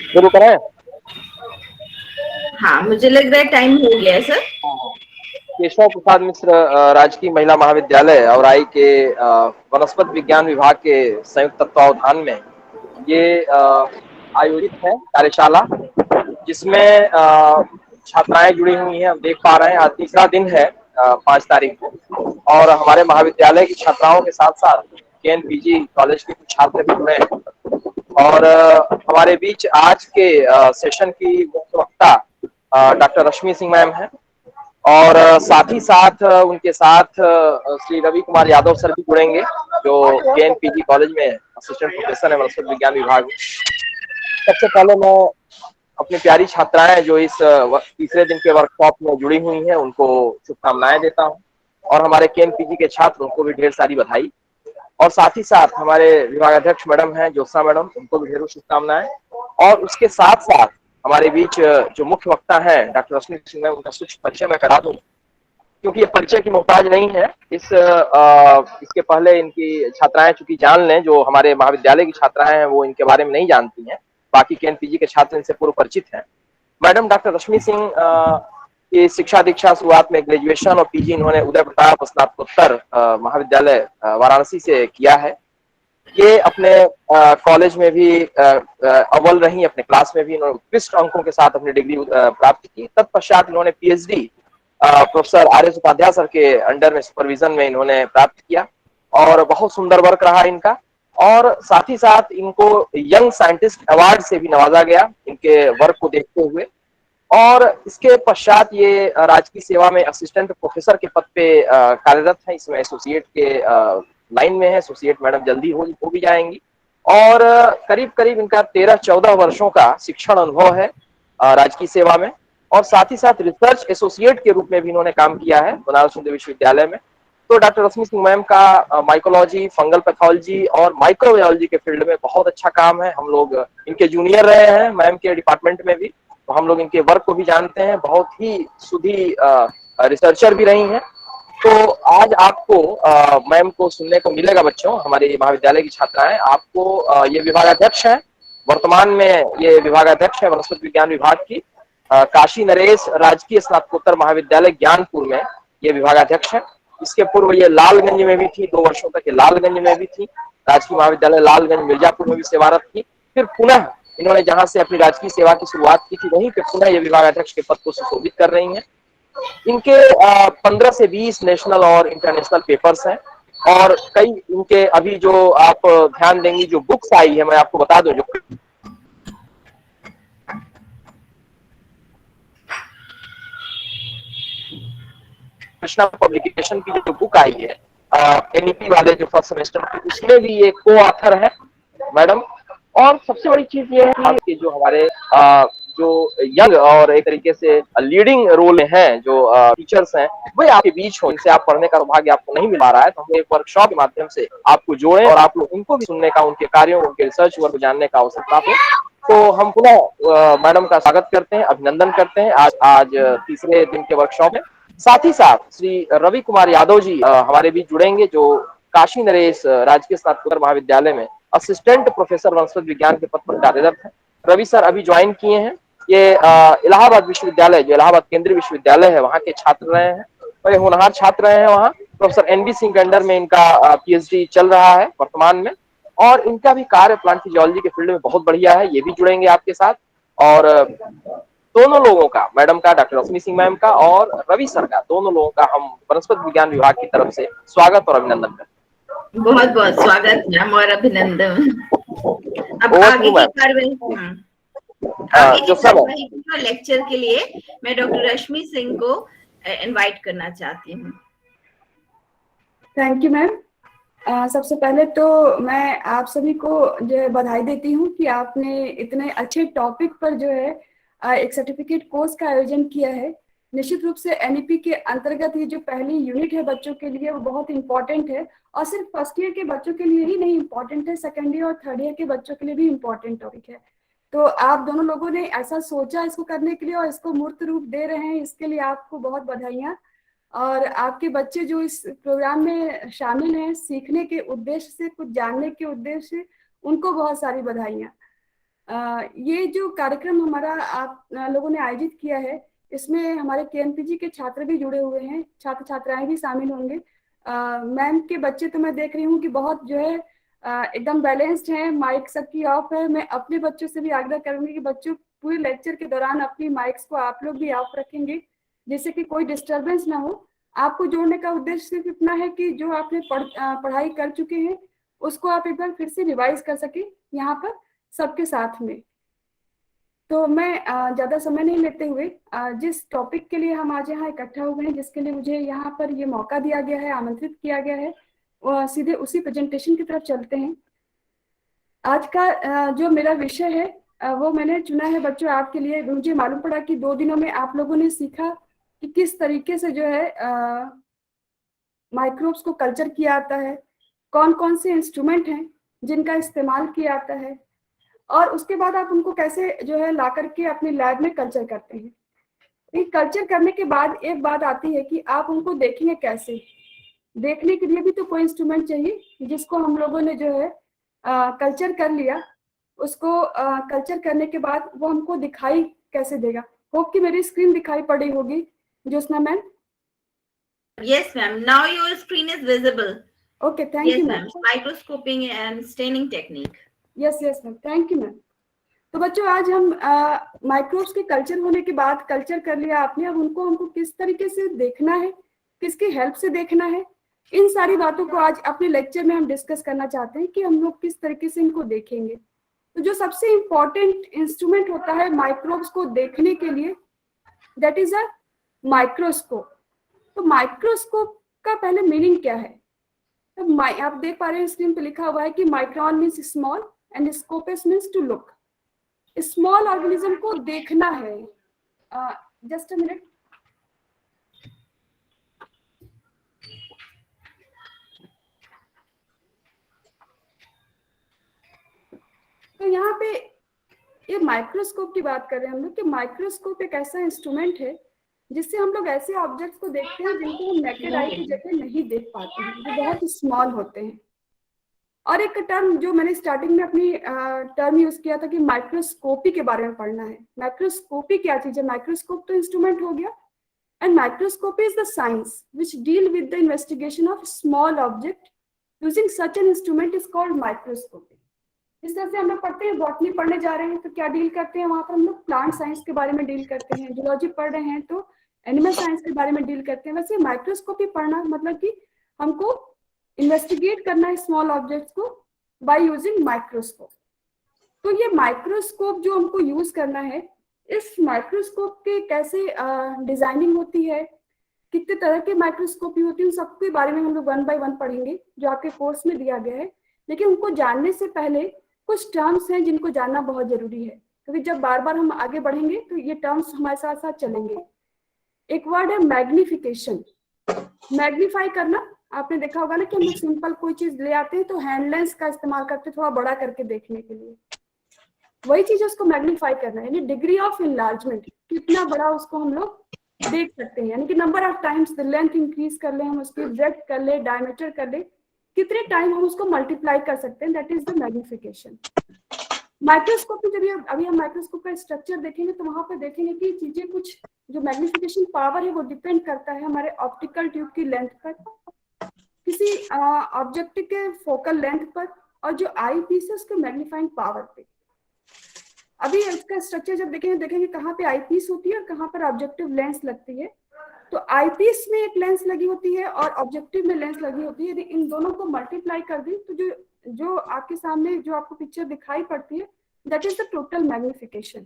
शुरू करें? हाँ, मुझे लग रहा है टाइम हो गया है सर। केशव प्रसाद मिश्र राजकीय महिला महाविद्यालय और आई के वनस्पति विज्ञान विभाग के संयुक्त तत्वावधान में ये आयोजित है कार्यशाला, जिसमें छात्राएं जुड़ी हुई हैं। हम देख पा रहे हैं आज तीसरा दिन है, 5 तारीख को, और हमारे महाविद्यालय की छात्राओं के साथ साथ केएनपीजी कॉलेज के कुछ छात्र भी जुड़े हैं। और हमारे बीच आज के सेशन की मुख्य वक्ता डॉक्टर रश्मि सिंह मैम है, और साथ ही साथ उनके साथ श्री रवि कुमार यादव सर भी जुड़ेंगे, जो केएनपीजी कॉलेज में असिस्टेंट प्रोफेसर है वनस्पति विज्ञान विभाग में। सबसे पहले मैं अपनी प्यारी छात्राएं जो इस तीसरे दिन के वर्कशॉप में जुड़ी हुई हैं उनको शुभकामनाएं देता हूं, और हमारे केएनपीजी के छात्र उनको भी ढेर सारी बधाई, और साथ ही साथ हमारे विभागाध्यक्ष मैडम हैं ज्योत्सना मैडम, उनको भी ढेरों शुभकामनाएं। और उसके साथ साथ हमारे बीच जो मुख्य वक्ता है डॉक्टर रश्मि सिंह मैम, उनका कुछ परिचय मैं करा दूं, क्योंकि ये परिचय की मोहताज नहीं है। इसके पहले इनकी छात्राएं चूंकि जान लें, जो हमारे महाविद्यालय की छात्राएं हैं वो इनके बारे में नहीं जानती हैं, बाकी केएनपीजी के छात्र इनसे पूर्व परिचित हैं। मैडम डॉक्टर रश्मि सिंह की शिक्षा दीक्षा शुरुआत में ग्रेजुएशन और पीजी इन्होंने उदय प्रताप स्नातकोत्तर महाविद्यालय वाराणसी से किया है। ये अपने कॉलेज में भी अव्वल रही, अपने क्लास में भी इन्होंने उत्कृष्ट अंकों के साथ अपनी डिग्री प्राप्त की। तत्पश्चात इन्होंने PhD professor R S. Upadhyay sir के अंडर में सुपरविजन में इन्होंने प्राप्त किया, और बहुत सुंदर वर्क रहा इनका। और साथ ही साथ इनको यंग साइंटिस्ट अवार्ड से भी नवाजा गया इनके वर्क को देखते हुए। और इसके पश्चात ये राजकीय सेवा में असिस्टेंट प्रोफेसर के पद पे कार्यरत है। इसमें एसोसिएट के लाइन में है, एसोसिएट मैडम जल्दी हो भी जाएंगी। और करीब करीब इनका 13-14 वर्षों का शिक्षण अनुभव है राजकीय सेवा में, और साथ ही साथ रिसर्च एसोसिएट के रूप में भी इन्होंने काम किया है बनारस हिंदू विश्वविद्यालय में। तो डॉक्टर रश्मि सिंह मैम का माइकोलॉजी, फंगल पैथोलॉजी और माइक्रोबायोलॉजी के फील्ड में बहुत अच्छा काम है। हम लोग इनके जूनियर रहे हैं मैम के डिपार्टमेंट में भी, तो हम लोग इनके वर्क को भी जानते हैं। बहुत ही सुधी रिसर्चर भी रही हैं। तो आज आपको मैम को सुनने को मिलेगा बच्चों, हमारे महाविद्यालय की छात्राएं। आपको ये विभागाध्यक्ष है, वर्तमान में ये विभागाध्यक्ष है वनस्पति विज्ञान विभाग की, काशी नरेश राजकीय स्नातकोत्तर महाविद्यालय ज्ञानपुर में ये विभागाध्यक्ष है। इसके पूर्व ये लालगंज में भी थी, 2 वर्षों तक ये लालगंज में भी थी, राजकीय महाविद्यालय लालगंज मिर्जापुर में भी सेवारत थी। फिर पुनः इन्होंने जहां से अपनी राजकीय सेवा की शुरुआत की थी वहीं पे पुनः ये विभागाध्यक्ष के पद को सुशोभित कर रही हैं। इनके 15 से 20 नेशनल और इंटरनेशनल पेपर्स हैं, और कई इनके अभी जो आप ध्यान देंगी जो बुक्स आई है, मैं आपको बता दूं, जो कृष्णा पब्लिकेशन की जो बुक आई है एनईपी वाले जो फर्स्ट सेमेस्टर की, उसमें भी ये को ऑथर है मैडम। और सबसे बड़ी चीज ये है कि जो हमारे जो यंग और एक तरीके से लीडिंग रोल हैं, जो टीचर्स हैं, वे आपके बीच हो, इनसे आप पढ़ने का सौभाग्य आपको नहीं मिल पा रहा है, तो हम एक वर्कशॉप के माध्यम से आपको जोड़े और आप लोग उनको भी सुनने का, उनके कार्यों, उनके रिसर्च वर्क जानने का अवसर प्राप्त हो। तो हम पुनः मैडम का स्वागत करते हैं, अभिनंदन करते हैं आज तीसरे दिन के वर्कशॉप में। साथ ही साथ श्री रवि कुमार यादव जी हमारे बीच जुड़ेंगे, जो काशी नरेश राजकीय स्नातकोत्तर महाविद्यालय में असिस्टेंट प्रोफेसर वनस्पति विज्ञान के पद पर कार्यरत है। रवि सर अभी ज्वाइन किए हैं। ये इलाहाबाद विश्वविद्यालय, जो इलाहाबाद केंद्रीय विश्वविद्यालय है, वहाँ के छात्र रहे हैं, और ये होनहार छात्र रहे हैं वहाँ। प्रोफेसर एनबी सिंह के अंडर में इनका पीएचडी चल रहा है वर्तमान में, और इनका भी कार्य प्लांट फिजियोलॉजी के फील्ड में बहुत बढ़िया है। ये भी जुड़ेंगे आपके साथ। और दोनों लोगों का, मैडम का, डॉक्टर रश्मि सिंह मैम का और रवि सर का, दोनों लोगों का हम वनस्पति विज्ञान विभाग की तरफ से स्वागत और अभिनंदन करते हैं। बहुत बहुत स्वागत मैम और अभिनंदन। अब आगे की कार्यवाही लेक्चर के लिए मैं डॉक्टर रश्मि सिंह को इनवाइट करना चाहती हूँ। Thank you ma'am. सबसे पहले तो मैं आप सभी को जो है बधाई देती हूँ कि आपने इतने अच्छे टॉपिक पर जो है एक सर्टिफिकेट कोर्स का आयोजन किया है। निश्चित रूप से एनईपी के अंतर्गत ये जो पहली यूनिट है बच्चों के लिए वो बहुत इंपॉर्टेंट है, और सिर्फ फर्स्ट ईयर के बच्चों के लिए ही नहीं इम्पॉर्टेंट है, सेकेंड ईयर और थर्ड ईयर के बच्चों के लिए भी इम्पॉर्टेंट टॉपिक है। तो आप दोनों लोगों ने ऐसा सोचा इसको करने के लिए और इसको मूर्त रूप दे रहे हैं, इसके लिए आपको बहुत बधाइयाँ। और आपके बच्चे जो इस प्रोग्राम में शामिल हैं सीखने के उद्देश्य से, कुछ जानने के उद्देश्य से, उनको बहुत सारी बधाइयाँ। ये जो कार्यक्रम हमारा आप लोगों ने आयोजित किया है, इसमें हमारे केएनपीजी के छात्र भी जुड़े हुए हैं, छात्र छात्राएं भी शामिल होंगे। मैम के बच्चे तो मैं देख रही हूँ कि बहुत जो है एकदम बैलेंस्ड हैं, माइक सबकी ऑफ है। मैं अपने बच्चों से भी आग्रह करूंगी कि बच्चों पूरे लेक्चर के दौरान अपनी माइक्स को आप लोग भी ऑफ रखेंगे, जिससे कि कोई डिस्टरबेंस ना हो। आपको जोड़ने का उद्देश्य सिर्फ इतना है कि जो आपने पढ़ाई कर चुके हैं उसको आप एक बार फिर से रिवाइज कर सके यहाँ पर सबके साथ में। तो मैं ज्यादा समय नहीं लेते हुए जिस टॉपिक के लिए हम आज यहाँ इकट्ठा हुए हैं, जिसके लिए मुझे यहाँ पर ये मौका दिया गया है, आमंत्रित किया गया है, सीधे उसी प्रेजेंटेशन की तरफ चलते हैं। आज का जो मेरा विषय है वो मैंने चुना है बच्चों आपके लिए। मुझे मालूम पड़ा कि 2 दिनों में आप लोगों ने सीखा कि किस तरीके से जो है माइक्रोब्स को कल्चर किया आता है, कौन कौन से इंस्ट्रूमेंट हैं जिनका इस्तेमाल किया आता है, और उसके बाद आप उनको कैसे जो है ला करके अपने लैब में कल्चर करते हैं। ये कल्चर करने के बाद एक बात आती है कि आप उनको देखेंगे कैसे। देखने के लिए भी तो कोई इंस्ट्रूमेंट चाहिए, जिसको हम लोगों ने जो है कल्चर कर लिया, उसको कल्चर करने के बाद वो हमको दिखाई कैसे देगा। होप कि मेरी स्क्रीन दिखाई पड़ी होगी Jyotsna ma'am. Yes, ma'am. Now your screen is visible. Okay, thank you, ma'am. Microscoping and staining technique. Yes, ma'am. Thank you, ma'am. तो बच्चों आज हम माइक्रोब्स के कल्चर होने के बाद कल्चर कर लिया आपने, अब उनको हमको किस तरीके से देखना है, किसकी हेल्प से देखना है, इन सारी बातों को आज अपने लेक्चर में हम डिस्कस करना चाहते हैं कि हम लोग किस तरीके से इनको देखेंगे। तो जो सबसे इम्पोर्टेंट इंस्ट्रूमेंट होता है माइक्रोब्स को देखने के लिए, दैट इज अ माइक्रोस्कोप। तो माइक्रोस्कोप का पहले मीनिंग क्या है? तो आप देख पा रहे हैं स्क्रीन पे लिखा हुआ है कि micron means small and scopus means to look. Small organism को देखना है। Just a minute. तो यहाँ पे ये माइक्रोस्कोप की बात कर रहे हैं हम लोग कि माइक्रोस्कोप एक ऐसा इंस्ट्रूमेंट है जिससे हम लोग ऐसे ऑब्जेक्ट्स को देखते हैं जिनको हम नेकेड आई की जगह नहीं देख पाते हैं, जो बहुत स्मॉल होते हैं। और एक टर्म जो मैंने स्टार्टिंग में अपनी टर्म यूज किया था कि माइक्रोस्कोपी के बारे में पढ़ना है। माइक्रोस्कोपी क्या चीज है? माइक्रोस्कोप तो इंस्ट्रूमेंट हो गया, and microscopy is the science which deal with the investigation of small object using such an instrument is called microscopy. इस तरह से हम लोग पढ़ते हैं, बॉटनी पढ़ने जा रहे हैं तो क्या डील करते हैं वहां पर हम लोग? प्लांट साइंस के बारे में डील करते हैं। जूलॉजी पढ़ रहे हैं तो एनिमल साइंस के बारे में डील करते हैं। वैसे माइक्रोस्कोपी पढ़ना मतलब कि हमको इन्वेस्टिगेट करना है स्मॉल ऑब्जेक्ट्स को बाय यूजिंग माइक्रोस्कोप। तो ये माइक्रोस्कोप जो हमको यूज करना है, इस माइक्रोस्कोप के कैसे डिजाइनिंग होती है, कितने तरह के माइक्रोस्कोपी होती है, उन सबके बारे में हम लोग 1 बाय 1 पढ़ेंगे जो आपके कोर्स में दिया गया है। लेकिन उनको जानने से पहले कुछ टर्म्स हैं जिनको जानना बहुत जरूरी है, क्योंकि जब बार बार हम आगे बढ़ेंगे तो ये टर्म्स हमारे साथ साथ चलेंगे। एक वर्ड है मैग्निफिकेशन। मैग्नीफाई करना, आपने देखा होगा ना कि हम लोग सिंपल कोई चीज ले आते हैं तो हैंड लेंस का इस्तेमाल करते हैं थोड़ा बड़ा करके देखने के लिए। वही चीज उसको मैग्नीफाई करना है, यानी डिग्री ऑफ इनलार्जमेंट, कितना बड़ा उसको हम लोग देख सकते हैं। यानी कि number of times the length increase कर ले, हम उसकी ब्रेड्थ कर ले, डायमीटर कर ले, कितने टाइम हम उसको मल्टीप्लाई कर सकते हैं, that is the magnification. Microscope में जब अभी हम माइक्रोस्कोप का स्ट्रक्चर देखेंगे तो वहां पर देखेंगे कि चीजें कुछ जो मैग्निफिकेशन पावर है वो डिपेंड करता है हमारे ऑप्टिकल ट्यूब की लेंथ पर, किसी ऑब्जेक्ट के फोकल लेंथ पर, और जो आई पीस है उसके मैग्नीफाइंग पावर पे। अभी इसका स्ट्रक्चर जब देखेंगे कहाँ पे आई पीस होती है और कहाँ पर ऑब्जेक्टिव लेंस लगती है। तो आई पीस में एक लेंस लगी होती है और ऑब्जेक्टिव में लेंस लगी होती है। यदि इन दोनों को मल्टीप्लाई कर दें तो जो आपके सामने जो आपको पिक्चर दिखाई पड़ती है, that is the total magnification.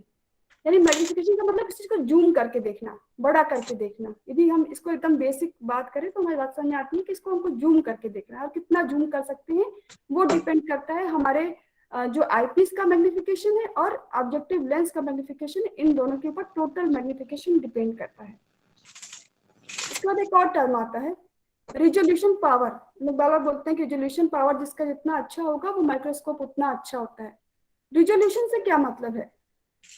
यानी मैग्निफिकेशन का मतलब किसी को जूम करके देखना, बड़ा करके देखना। यदि हम इसको एकदम बेसिक बात करें तो हमारी बात समझ में आती है कि इसको हमको जूम करके देखना है, और कितना जूम कर सकते हैं वो डिपेंड करता है हमारे जो आईपीस का मैग्निफिकेशन है और ऑब्जेक्टिव लेंस का मैग्निफिकेशन, इन दोनों के ऊपर टोटल मैग्निफिकेशन डिपेंड करता है। इसके बाद एक और टर्म आता है रिजोल्यूशन पावर। लोग बार बार बोलते हैं कि रिजोल्यूशन पावर जिसका जितना अच्छा होगा वो माइक्रोस्कोप उतना अच्छा होता है। रिजोल्यूशन से क्या मतलब है?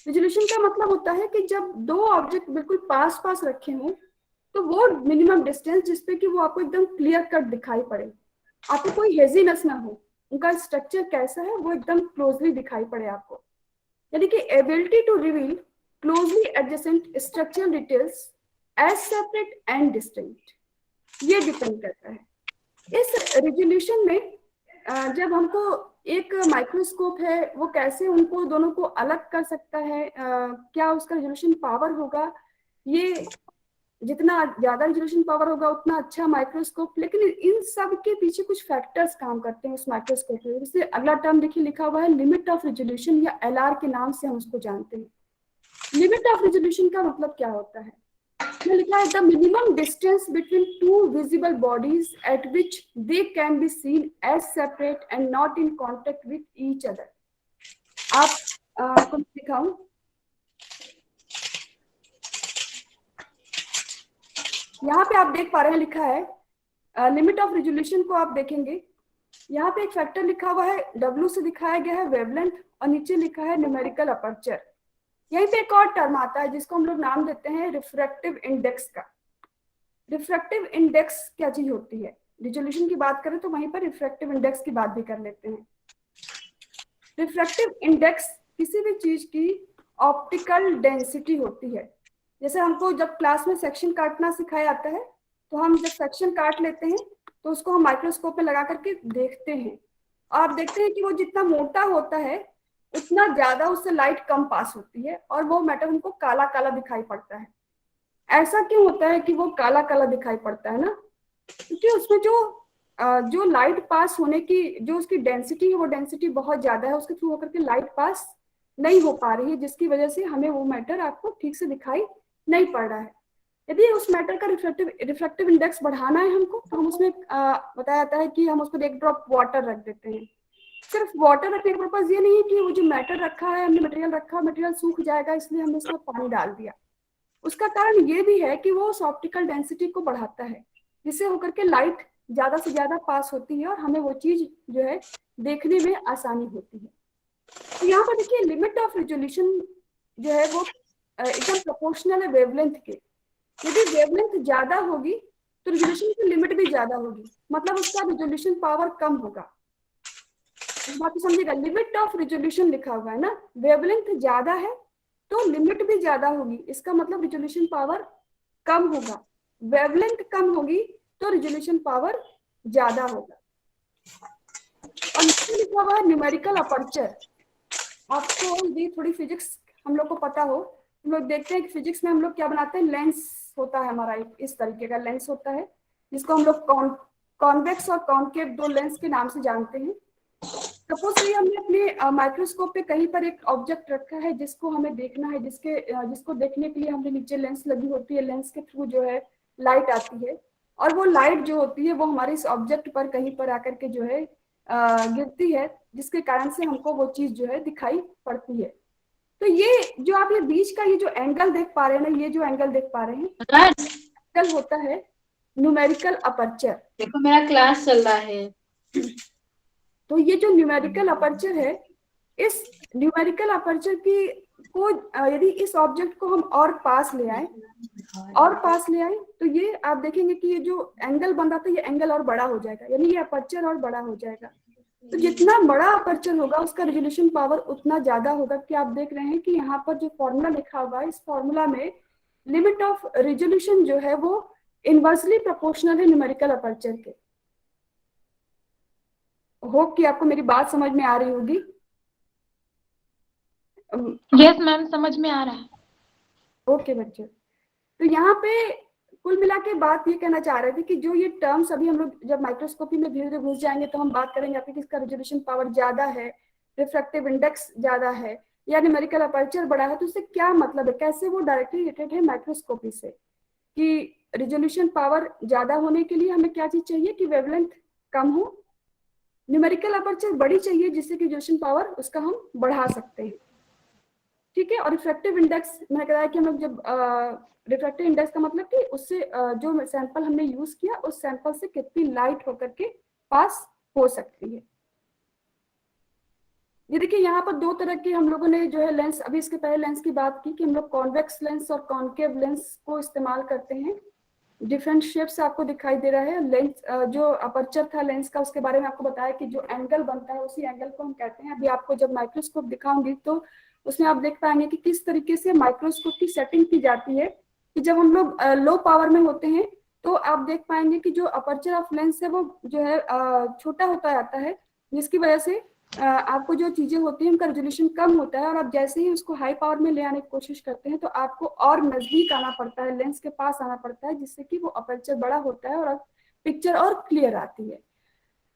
रिजोल्यूशन का मतलब होता है कि जब दो ऑब्जेक्ट बिल्कुल पास पास रखे हों तो वो मिनिमम डिस्टेंस जिसपे कि वो आपको एकदम क्लियर कट दिखाई पड़े, आपको कोई हेजीनेस ना हो, उनका स्ट्रक्चर कैसा है वो एकदम क्लोजली दिखाई पड़े आपको। यानी कि ability to reveal closely adjacent structural details as separate and distinct, ये डिपेंड करता है। इस रिजोल्यूशन में जब हमको एक माइक्रोस्कोप है वो कैसे उनको दोनों को अलग कर सकता है, क्या उसका रिजोल्यूशन पावर होगा, ये जितना ज्यादा रिजोल्यूशन पावर होगा उतना अच्छा माइक्रोस्कोप। लेकिन इन सब के पीछे कुछ फैक्टर्स काम करते हैं उस माइक्रोस्कोप में। जैसे अगला टर्म देखिए लिखा हुआ है लिमिट ऑफ रिजोल्यूशन, या एलआर के नाम से हम उसको जानते हैं। लिमिट ऑफ रिजोल्यूशन का मतलब क्या होता है, लिखा है the minimum distance between two visible bodies at which they can be seen as separate and not in contact with each other. आपको दिखाऊं, यहाँ पे आप देख पा रहे हैं लिखा है लिमिट ऑफ रिजोल्यूशन को आप देखेंगे, यहाँ पे एक फैक्टर लिखा हुआ है W से दिखाया गया है वेवलेंथ, और नीचे लिखा है न्यूमेरिकल अपर्चर। यहीं पे एक और टर्म आता है जिसको हम लोग नाम देते हैं रिफ्रैक्टिव इंडेक्स का। रिफ्रैक्टिव इंडेक्स क्या चीज होती है, रिजोल्यूशन की बात करें तो वहीं पर रिफ्रैक्टिव इंडेक्स की बात भी कर लेते हैं। रिफ्रैक्टिव इंडेक्स किसी भी चीज की ऑप्टिकल डेंसिटी होती है। जैसे हमको जब क्लास में सेक्शन काटना सिखाया जाता है तो हम जब सेक्शन काट लेते हैं तो उसको हम माइक्रोस्कोप में लगा करके देखते हैं, और आप देखते हैं कि वो जितना मोटा होता है उतना ज्यादा उससे लाइट कम पास होती है और वो मैटर हमको काला काला दिखाई पड़ता है। ऐसा क्यों होता है कि वो काला काला दिखाई पड़ता है ना, क्योंकि उसमें जो लाइट पास होने की जो उसकी डेंसिटी है वो डेंसिटी बहुत ज्यादा है, उसके थ्रू होकर के लाइट पास नहीं हो पा रही है, जिसकी वजह से हमें वो मैटर आपको ठीक से दिखाई नहीं पड़ रहा है। यदि उस मैटर का रिफ्रैक्टिव इंडेक्स बढ़ाना है हमको तो हम उसमें बताया जाता है कि हम उस पर एक ड्रॉप वाटर रख देते हैं। सिर्फ वाटर रखने का पर्पज ये नहीं है कि वो जो मैटर रखा है हमने मटेरियल रखा, मटेरियल सूख जाएगा इसलिए हमने उसमें पानी डाल दिया। उसका कारण ये भी है कि वो उस ऑप्टिकल डेंसिटी को बढ़ाता है जिससे होकर के लाइट ज्यादा से ज्यादा पास होती है और हमें वो चीज जो है देखने में आसानी होती है। तो यहाँ पर देखिए लिमिट ऑफ रिजोल्यूशन जो है वो एकदम प्रोपोर्शनल है वेवलेंथ के। यदि वेवलेंथ ज्यादा होगी तो रिजोल्यूशन की लिमिट भी ज्यादा होगी, मतलब उसका रिजोल्यूशन पावर कम होगा। इस बात को समझिएगा, लिमिट ऑफ रिजोल्यूशन लिखा हुआ है ना, वेवलेंथ ज्यादा है तो लिमिट भी ज्यादा होगी, इसका मतलब रिजोल्यूशन पावर कम होगा। वेवलेंथ कम होगी तो रिजोल्यूशन पावर ज्यादा होगा। और नीचे लिखा हुआ है न्यूमेरिकल अपर्चर। आपको यदि थोड़ी फिजिक्स हम लोग को पता हो, हम लोग देखते हैं कि फिजिक्स में हम लोग क्या बनाते हैं, लेंस होता है हमारा, इस तरीके का लेंस होता है जिसको हम लोग कॉन्वेक्स और कॉन्केव दो लेंस के नाम से जानते हैं। सपोज कि हमने अपने माइक्रोस्कोप पे कहीं पर एक ऑब्जेक्ट रखा है जिसको हमें देखना है, जिसको देखने के लिए हमने नीचे लेंस लगी होती है, लेंस के थ्रू जो है लाइट आती है और वो लाइट जो होती है वो हमारे इस ऑब्जेक्ट पर कहीं पर आकर के जो है गिरती है, जिसके कारण से हमको वो चीज जो है दिखाई पड़ती है। तो ये जो आप ये बीच का ये जो एंगल देख पा रहे हैं ना, ये जो एंगल देख पा रहे हैं एंगल होता है न्यूमेरिकल अपर्चर। देखो मेरा क्लास चल रहा है। तो ये जो न्यूमेरिकल अपर्चर है, इस न्यूमेरिकल अपर्चर की को यदि इस ऑब्जेक्ट को हम और पास ले आए तो ये आप देखेंगे कि ये जो एंगल बन रहा था ये एंगल और बड़ा हो जाएगा, यानी ये अपर्चर और बड़ा हो जाएगा। तो जितना बड़ा अपर्चर होगा उसका रिजोल्यूशन पावर उतना ज्यादा होगा। कि आप देख रहे हैं कि यहाँ पर जो फॉर्मूला लिखा हुआ है, इस फॉर्मूला में लिमिट ऑफ रिजोल्यूशन जो है वो इनवर्सली प्रोपोर्शनल है न्यूमेरिकल अपर्चर के। होप कि आपको मेरी बात समझ में आ रही होगी। यस मैम, समझ में आ रहा है। ओके बच्चे, तो यहाँ पे कुल मिला के बात ये कहना चाह रहे थे कि जो ये टर्म्स अभी हम लोग जब माइक्रोस्कोपी में धीरे धीरे घुस जाएंगे तो हम बात करेंगे आपकी किसका रिजोल्यूशन पावर ज्यादा है, रिफ्रैक्टिव इंडेक्स ज्यादा है या न्यूमेरिकल अपर्चर बड़ा है, तो उससे क्या मतलब है, कैसे वो डायरेक्टली रिलेटेड है माइक्रोस्कोपी से। कि रिजोल्यूशन पावर ज्यादा होने के लिए हमें क्या चीज चाहिए कि वेवलेंथ कम हो, न्यूमेरिकल अपर्चर बड़ी चाहिए जिससे कि रिजोल्यूशन पावर उसका हम बढ़ा सकते हैं। ठीक है। और रिफ्रैक्टिव इंडेक्स मैंने कहा कि हम लोग जब रिफ्रैक्टिव इंडेक्स का मतलब कि उससे जो सैंपल हमने यूज किया उस सैंपल से कितनी लाइट होकर के पास हो सकती है। ये देखिए यहाँ पर दो तरह के हम लोगों ने जो है लेंस, अभी इसके पहले लेंस की बात की कि हम लोग कॉन्वेक्स लेंस और कॉन्केव लेंस को इस्तेमाल करते हैं। डिफरेंट शेप्स आपको दिखाई दे रहा है। लेंस जो अपर्चर था लेंस का, उसके बारे में आपको बताया कि जो एंगल बनता है उसी एंगल को हम कहते हैं। अभी आपको जब माइक्रोस्कोप दिखाऊंगी तो उसमें आप देख पाएंगे कि किस तरीके से माइक्रोस्कोप की सेटिंग की जाती है कि जब हम लोग लो पावर में होते हैं तो आप देख पाएंगे कि जो अपर्चर ऑफ लेंस है वो जो है छोटा होता जाता है, जिसकी वजह से आपको जो चीजें होती हैं उनका रेजोल्यूशन कम होता है, और आप जैसे ही उसको हाई पावर में ले आने की कोशिश करते हैं तो आपको और नजदीक आना पड़ता है, लेंस के पास आना पड़ता है, जिससे कि वो अपर्चर बड़ा होता है और पिक्चर और क्लियर आती है।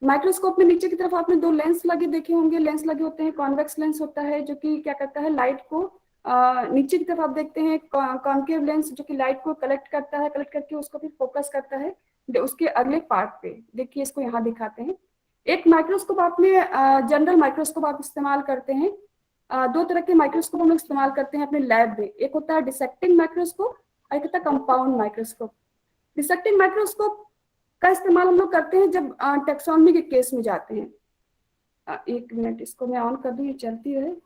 माइक्रोस्कोप में नीचे की तरफ आपने दो लेंस लगे देखे होंगे, लेंस लगे होते हैं, कॉन्वेक्स लेंस होता है जो कि क्या करता है, लाइट को नीचे की तरफ आप देखते हैं कॉन्केव लेंस जो कि लाइट को कलेक्ट करता है, कलेक्ट करके उसको फिर फोकस करता है उसके अगले पार्ट पे। देखिए इसको यहाँ दिखाते हैं। एक माइक्रोस्कोप आपने जनरल माइक्रोस्कोप आप इस्तेमाल करते हैं। दो तरह के माइक्रोस्कोप हम लोग इस्तेमाल करते हैं अपने लैब में, एक होता है डिसेक्टिंग माइक्रोस्कोप और एक होता है कंपाउंड माइक्रोस्कोप। डिसेक्टिंग माइक्रोस्कोप का इस्तेमाल हम लोग करते हैं जब टैक्सोनॉमी के केस में जाते हैं। एक मिनट, इसको मैं ऑन कर दूं, ये चलती है।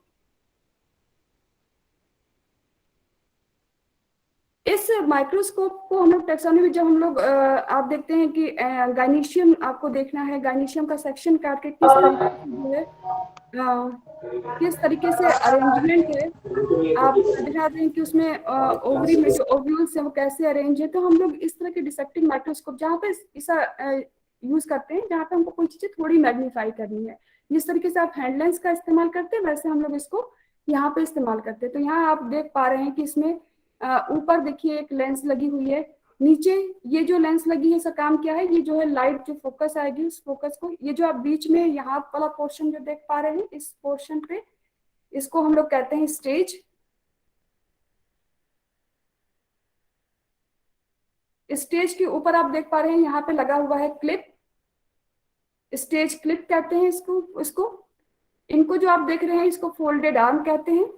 इस माइक्रोस्कोप को हम लोग टैक्सोनॉमी में जब हम लोग आप देखते हैं कि गाइनीशियम आपको देखना है, गाइनीशियम का सेक्शन काट के किस तरीके से जो है किस तरीके से अरेंजमेंट है, आप दिखाते हैं कि उसमें ओवरी में जो ओव्यूल्स है वो कैसे अरेंज है। तो हम लोग इस तरह के डिसेक्टिंग माइक्रोस्कोप जहाँ पे ऐसा यूज करते हैं जहाँ पे हमको कोई चीजें थोड़ी मैग्नीफाई करनी है, जिस तरीके से आप हैंड लेंस का इस्तेमाल करते हैं वैसे हम लोग इसको यहाँ पे इस्तेमाल करते हैं। तो यहाँ आप देख पा रहे हैं कि इसमें ऊपर देखिए एक लेंस लगी हुई है, नीचे ये जो लेंस लगी है इसका काम क्या है, ये जो है लाइट जो फोकस आएगी उस फोकस को, ये जो आप बीच में यहाँ वाला पोर्शन जो देख पा रहे हैं इस पोर्शन पे, इसको हम लोग कहते हैं स्टेज। स्टेज के ऊपर आप देख पा रहे हैं यहाँ पे लगा हुआ है क्लिप, स्टेज क्लिप कहते हैं इसको। इनको जो आप देख रहे हैं इसको फोल्डेड आर्म कहते हैं।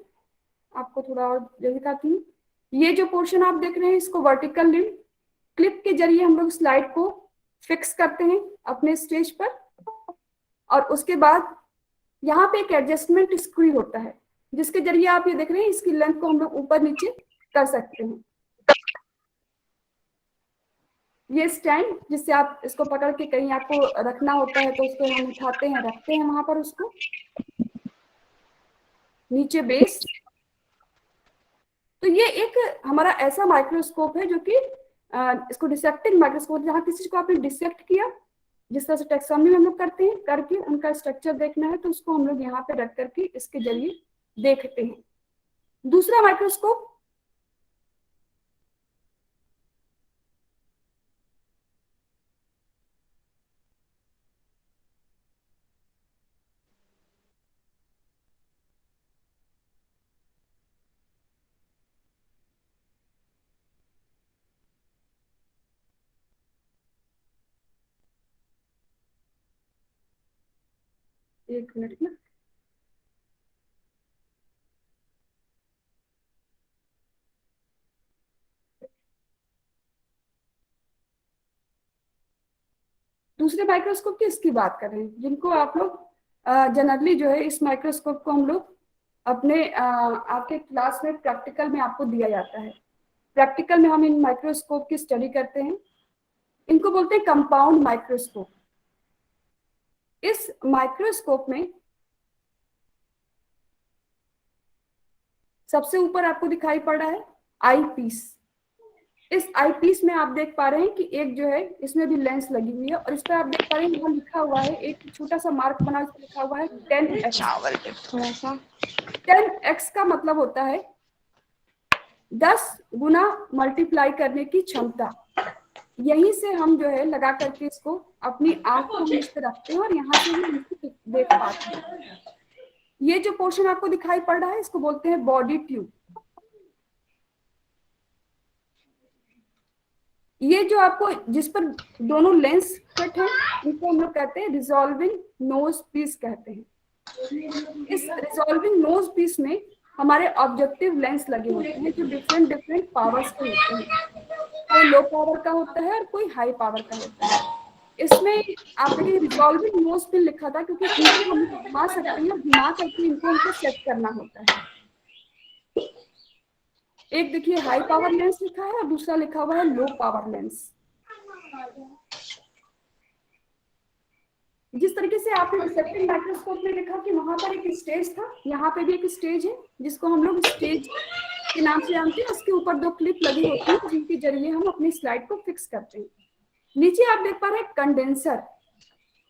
आपको थोड़ा और दिखाती हूँ, ये जो पोर्शन आप देख रहे हैं इसको वर्टिकल लिम्ब। क्लिप के जरिए हम लोग स्लाइड को फिक्स करते हैं अपने स्टेज पर, और उसके बाद यहाँ पे एक एडजस्टमेंट स्क्रू होता है जिसके जरिए आप ये देख रहे हैं इसकी लेंथ को हम लोग ऊपर नीचे कर सकते हैं। ये स्टैंड जिससे आप इसको पकड़ के कहीं आपको रखना होता है तो उसको हम उठाते हैं, रखते हैं वहां पर उसको। नीचे बेस। तो ये एक हमारा ऐसा माइक्रोस्कोप है जो कि इसको डिसेक्टिंग माइक्रोस्कोप, जहाँ किसी को आपने डिसेक्ट किया, जिस तरह से टैक्सोनॉमी में हम लोग करते हैं, करके उनका स्ट्रक्चर देखना है तो उसको हम लोग यहाँ पे रख करके इसके जरिए देखते हैं। दूसरा माइक्रोस्कोप एक मिनट में, दूसरे माइक्रोस्कोप की इसकी बात कर रहे हैं जिनको आप लोग जनरली जो है इस माइक्रोस्कोप को हम लोग अपने आपके क्लास में प्रैक्टिकल में आपको दिया जाता है। प्रैक्टिकल में हम इन माइक्रोस्कोप की स्टडी करते हैं, इनको बोलते हैं कंपाउंड माइक्रोस्कोप। इस माइक्रोस्कोप में सबसे ऊपर आपको दिखाई पड़ रहा है आई पीस। इस आई पीस में आप देख पा रहे हैं कि एक जो है इसमें भी लेंस लगी हुई है, और इस पर आप देख पा रहे हैं यहाँ लिखा हुआ है, एक छोटा सा मार्क बना इस पर लिखा हुआ है 10x। थोड़ा सा 10x का मतलब होता है 10 गुना मल्टीप्लाई करने की क्षमता। यहीं से हम जो है लगा करके इसको अपनी आंख को इस पे रखते हैं और यहाँ से हम इसको देख पाते हैं। ये जो पोर्शन आपको दिखाई पड़ रहा है इसको बोलते हैं बॉडी ट्यूब। ये जो आपको जिस पर दोनों लेंस फिट है इनको हम लोग कहते हैं रिजॉल्विंग नोज पीस कहते हैं। इस रिजॉल्विंग नोज पीस में हमारे ऑब्जेक्टिव लेंस लगे होते हैं जो डिफरेंट डिफरेंट पावर्स के होते हैं, कोई लो पावर का होता है और कोई हाई पावर का होता है। इसमें आप देखिए रिजॉल्विंग नोज पिन लिखा था क्योंकि इनको हम घुमा सकते हैं, घुमा करके इनको हमको सेट करना होता है। एक देखिए हाई पावर लेंस लिखा है और दूसरा लिखा हुआ है लो पावर लेंस। जिस तरीके से आपने रिफ्लेक्टिव माइक्रोस्कोप में देखा कि वहां पर एक स्टेज था, यहाँ पे भी एक स्टेज है जिसको हम लोग स्टेज के नाम से जानते हैं। उसके ऊपर 2 क्लिप लगी होती है जिनके जरिए हम अपनी स्लाइड को फिक्स करते हैं। नीचे आप देख पा रहे हैं कंडेंसर।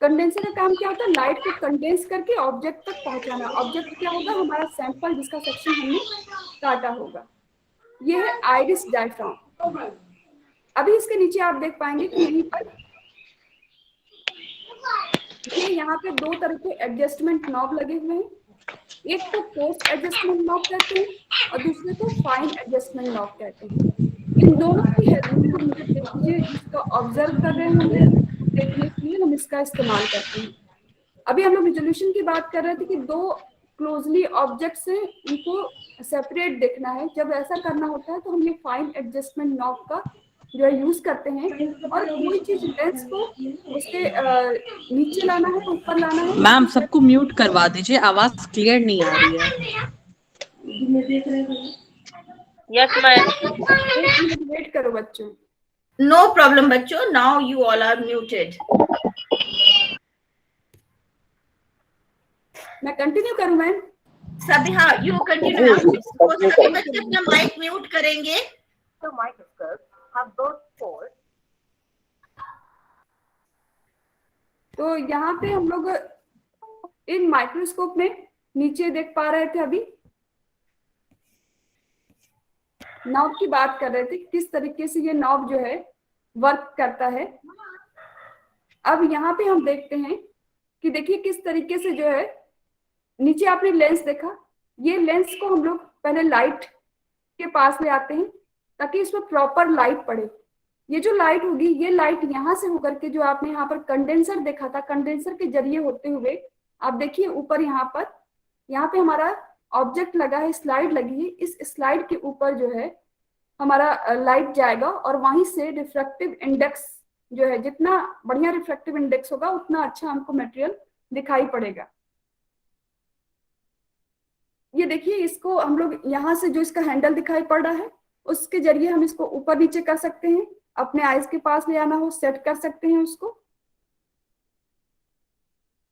कंडेंसर का काम क्या होता है? लाइट को कंडेंस करके ऑब्जेक्ट तक पहुंचाना। ऑब्जेक्ट क्या होगा? हमारा सैंपल जिसका सेक्शन हमने काटा होगा। ये है आइरिस डायफ्राम। अभी इसके नीचे आप देख पाएंगे कि यहीं पर ये यहाँ पे 2 तरह के एडजस्टमेंट नॉब लगे हुए हैं। एक को कोर्स एडजस्टमेंट नॉब कहते हैं और दूसरे को फाइन एडजस्टमेंट नॉब कहते हैं। इन दोनों की हेडिंग को मुझे देखिए, जिसको ऑब्जर्व कर रहे होंगे देखने के लिए हम इसका इस्तेमाल करते हैं। अभी हम लोग रिजोल्यूशन की बात कर रहे थे कि 2 क्लोजली ऑब्जेक्ट्स हैं, उनको सेपरेट देखना है। जब ऐसा करना होता है तो हम ये फाइन एडजस्टमेंट नॉब का जो है यूज करते हैं। और कोई चीज लेंस को उसके नीचे लाना है, ऊपर लाना है। मैम सबको म्यूट करवा दीजिए, आवाज क्लियर नहीं आ रही है। Yes ma'am. एक मिनट वेट करो बच्चों। नो प्रॉब्लम बच्चों, now you all are muted. मैं कंटिन्यू करूं मैम? सभी हाँ यू कंटिन्यू। सभी बच्चे अपना माइक म्यूट करेंगे। तो माइक्रोस्कोप have both pores. तो यहाँ पे हम लोग इन माइक्रोस्कोप में नीचे देख पा रहे थे, अभी नॉब की बात कर रहे थे, किस तरीके से ये नॉब जो है वर्क करता है। अब यहाँ पे हम देखते हैं कि देखिए किस तरीके से जो है, नीचे आपने लेंस देखा, ये लेंस को हम लोग पहले लाइट के पास ले आते हैं ताकि इसमें प्रॉपर लाइट पड़े। ये जो लाइट होगी, ये लाइट यहाँ से होकर के, जो आपने यहाँ पर कंडेंसर देखा था, कंडेंसर के जरिए होते हुए आप देखिए ऊपर यहाँ पे हमारा ऑब्जेक्ट लगा है, स्लाइड लगी है। इस स्लाइड के ऊपर जो है हमारा लाइट जाएगा और वहीं से रिफ्रैक्टिव इंडेक्स जो है, जितना बढ़िया रिफ्रैक्टिव इंडेक्स होगा उतना अच्छा हमको मटेरियल दिखाई पड़ेगा। ये देखिए, इसको हम लोग यहाँ से जो इसका हैंडल दिखाई पड़ रहा है उसके जरिए हम इसको ऊपर नीचे कर सकते हैं। अपने आईज के पास ले आना हो, सेट कर सकते हैं उसको।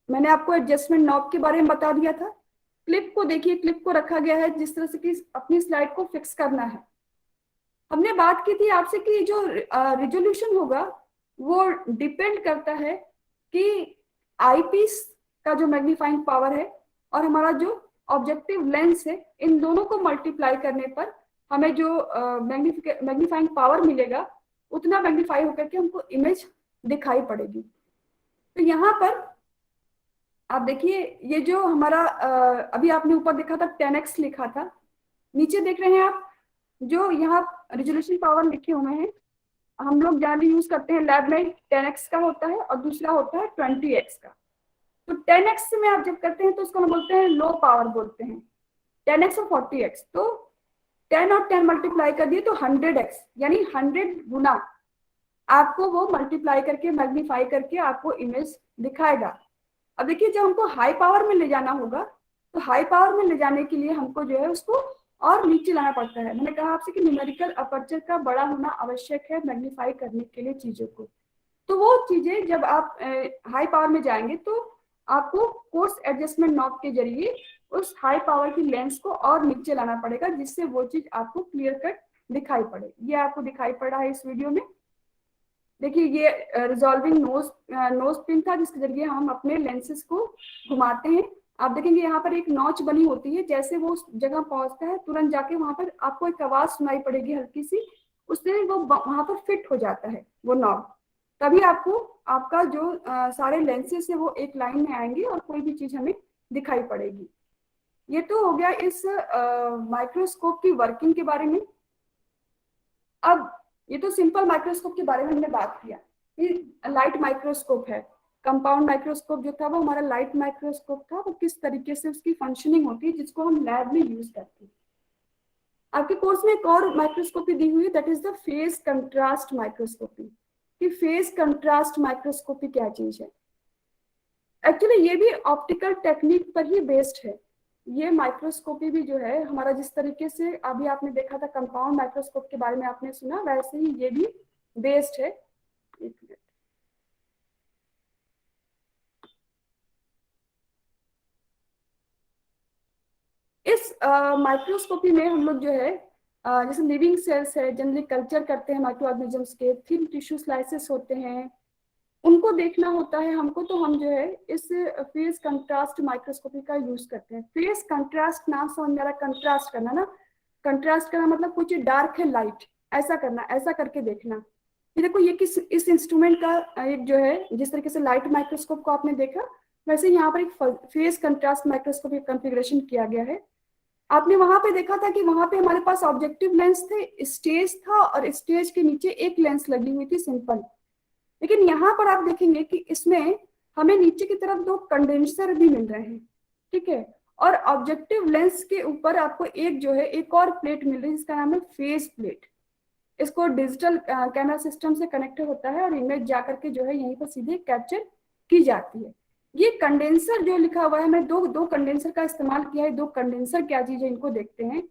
मैंने आपको एडजस्टमेंट नॉब के बारे में बता दिया था। क्लिप को देखिए, क्लिप को रखा गया है जिस तरह से कि अपनी स्लाइड को फिक्स करना है। हमने बात की थी आपसे कि जो रिजोल्यूशन होगा वो डिपेंड करता है कि आईपीस का जो मैग्नीफाइंग पावर है और हमारा जो ऑब्जेक्टिव लेंस है, इन दोनों को मल्टीप्लाई करने पर हमें जो मैग्नीफाइंग पावर मिलेगा उतना मैग्नीफाई होकर के हमको इमेज दिखाई पड़ेगी। तो यहाँ पर आप देखिए, ये जो हमारा अभी आपने ऊपर देखा था 10x लिखा था, नीचे देख रहे हैं आप जो यहाँ रिजोल्यूशन पावर लिखे हुए हैं। हम लोग जनरली यूज करते हैं लैब में 10x का होता है और दूसरा होता है 20x का। तो 10x में आप जब करते हैं तो उसको हम बोलते हैं लो पावर बोलते हैं, 10x और 40x। तो 10 और 10 मल्टीप्लाई कर दिए तो 100x, यानी 100 गुना आपको वो मल्टीप्लाई करके मैग्नीफाई करके आपको इमेज दिखाएगा। अब देखिए, जब हमको हाई पावर में ले जाना होगा तो हाई पावर में ले जाने के लिए हमको जो है उसको और नीचे लाना पड़ता है। मैंने कहा आपसे कि न्यूमेरिकल अपर्चर का बड़ा होना आवश्यक है मैग्नीफाई करने के लिए चीजों को। तो वो चीजें जब आप हाई पावर में जाएंगे तो आपको कोर्स एडजस्टमेंट नॉब के जरिए उस हाई पावर की लेंस को और नीचे लाना पड़ेगा, जिससे वो चीज आपको क्लियर कट दिखाई पड़े। ये आपको दिखाई पड़ रहा है इस वीडियो में। देखिए, ये रिजॉल्विंग नोज पिन था जिसके जरिए हम अपने लेंसेज को घुमाते हैं। आप देखेंगे यहाँ पर एक नॉच बनी होती है, जैसे वो उस जगह पहुंचता है तुरंत जाके वहां पर आपको एक आवाज सुनाई पड़ेगी हल्की सी, उससे वो वहां पर फिट हो जाता है वो नॉब। तभी आपको आपका जो सारे लेंसेज है वो एक लाइन में आएंगे और कोई भी चीज हमें दिखाई पड़ेगी। ये तो हो गया इस माइक्रोस्कोप की वर्किंग के बारे में। अब ये तो सिंपल माइक्रोस्कोप के बारे में हमने बात किया। ये लाइट माइक्रोस्कोप है। कंपाउंड माइक्रोस्कोप जो था वो हमारा लाइट माइक्रोस्कोप था, वो किस तरीके से उसकी फंक्शनिंग होती है जिसको हम लैब में यूज करते हैं। आपके कोर्स में एक और माइक्रोस्कोपी दी हुई है, that is the phase contrast microscopy. कि फेज कंट्रास्ट माइक्रोस्कोपी क्या चीज है? एक्चुअली ये भी ऑप्टिकल टेक्निक पर ही बेस्ड है। ये माइक्रोस्कोपी भी जो है हमारा, जिस तरीके से अभी आपने देखा था कंपाउंड माइक्रोस्कोप के बारे में आपने सुना, वैसे ही ये भी बेस्ड है। एक मिनट, इस माइक्रोस्कोपी में हम लोग जो है जैसे लिविंग सेल्स है, जनरली कल्चर करते हैं माइक्रो ऑर्गेनिजम्स के, थिन टिश्यू स्लाइसेस होते हैं, उनको देखना होता है हमको, तो हम जो है इस फेस कंट्रास्ट माइक्रोस्कोपी का यूज करते हैं। फेस कंट्रास्ट नाम समझ में आ रहा, कंट्रास्ट करना ना, कंट्रास्ट करना मतलब कुछ डार्क है लाइट, ऐसा करना, ऐसा करके देखना। ये देखो ये किस इस इंस्ट्रूमेंट का एक जो है, जिस तरीके से लाइट माइक्रोस्कोप को आपने देखा वैसे यहाँ पर एक फेस कंट्रास्ट माइक्रोस्कोप कॉन्फ़िगरेशन किया गया है। आपने वहां पे देखा था कि वहां पे हमारे पास ऑब्जेक्टिव लेंस थे, स्टेज था और स्टेज के नीचे एक लेंस लगी हुई थी सिंपल। लेकिन यहाँ पर आप देखेंगे कि इसमें हमें नीचे की तरफ दो कंडेंसर भी मिल रहे हैं, ठीक है, और ऑब्जेक्टिव लेंस के ऊपर आपको एक जो है एक और प्लेट मिल रही है जिसका नाम है फेस प्लेट। इसको डिजिटल कैमरा सिस्टम से कनेक्ट होता है और इमेज जाकर के जो है यहीं पर सीधे कैप्चर की जाती है। ये कंडेंसर जो लिखा हुआ है, मैं दो कंडेंसर का इस्तेमाल किया है। दो कंडेंसर क्या चीज है इनको देखते हैं।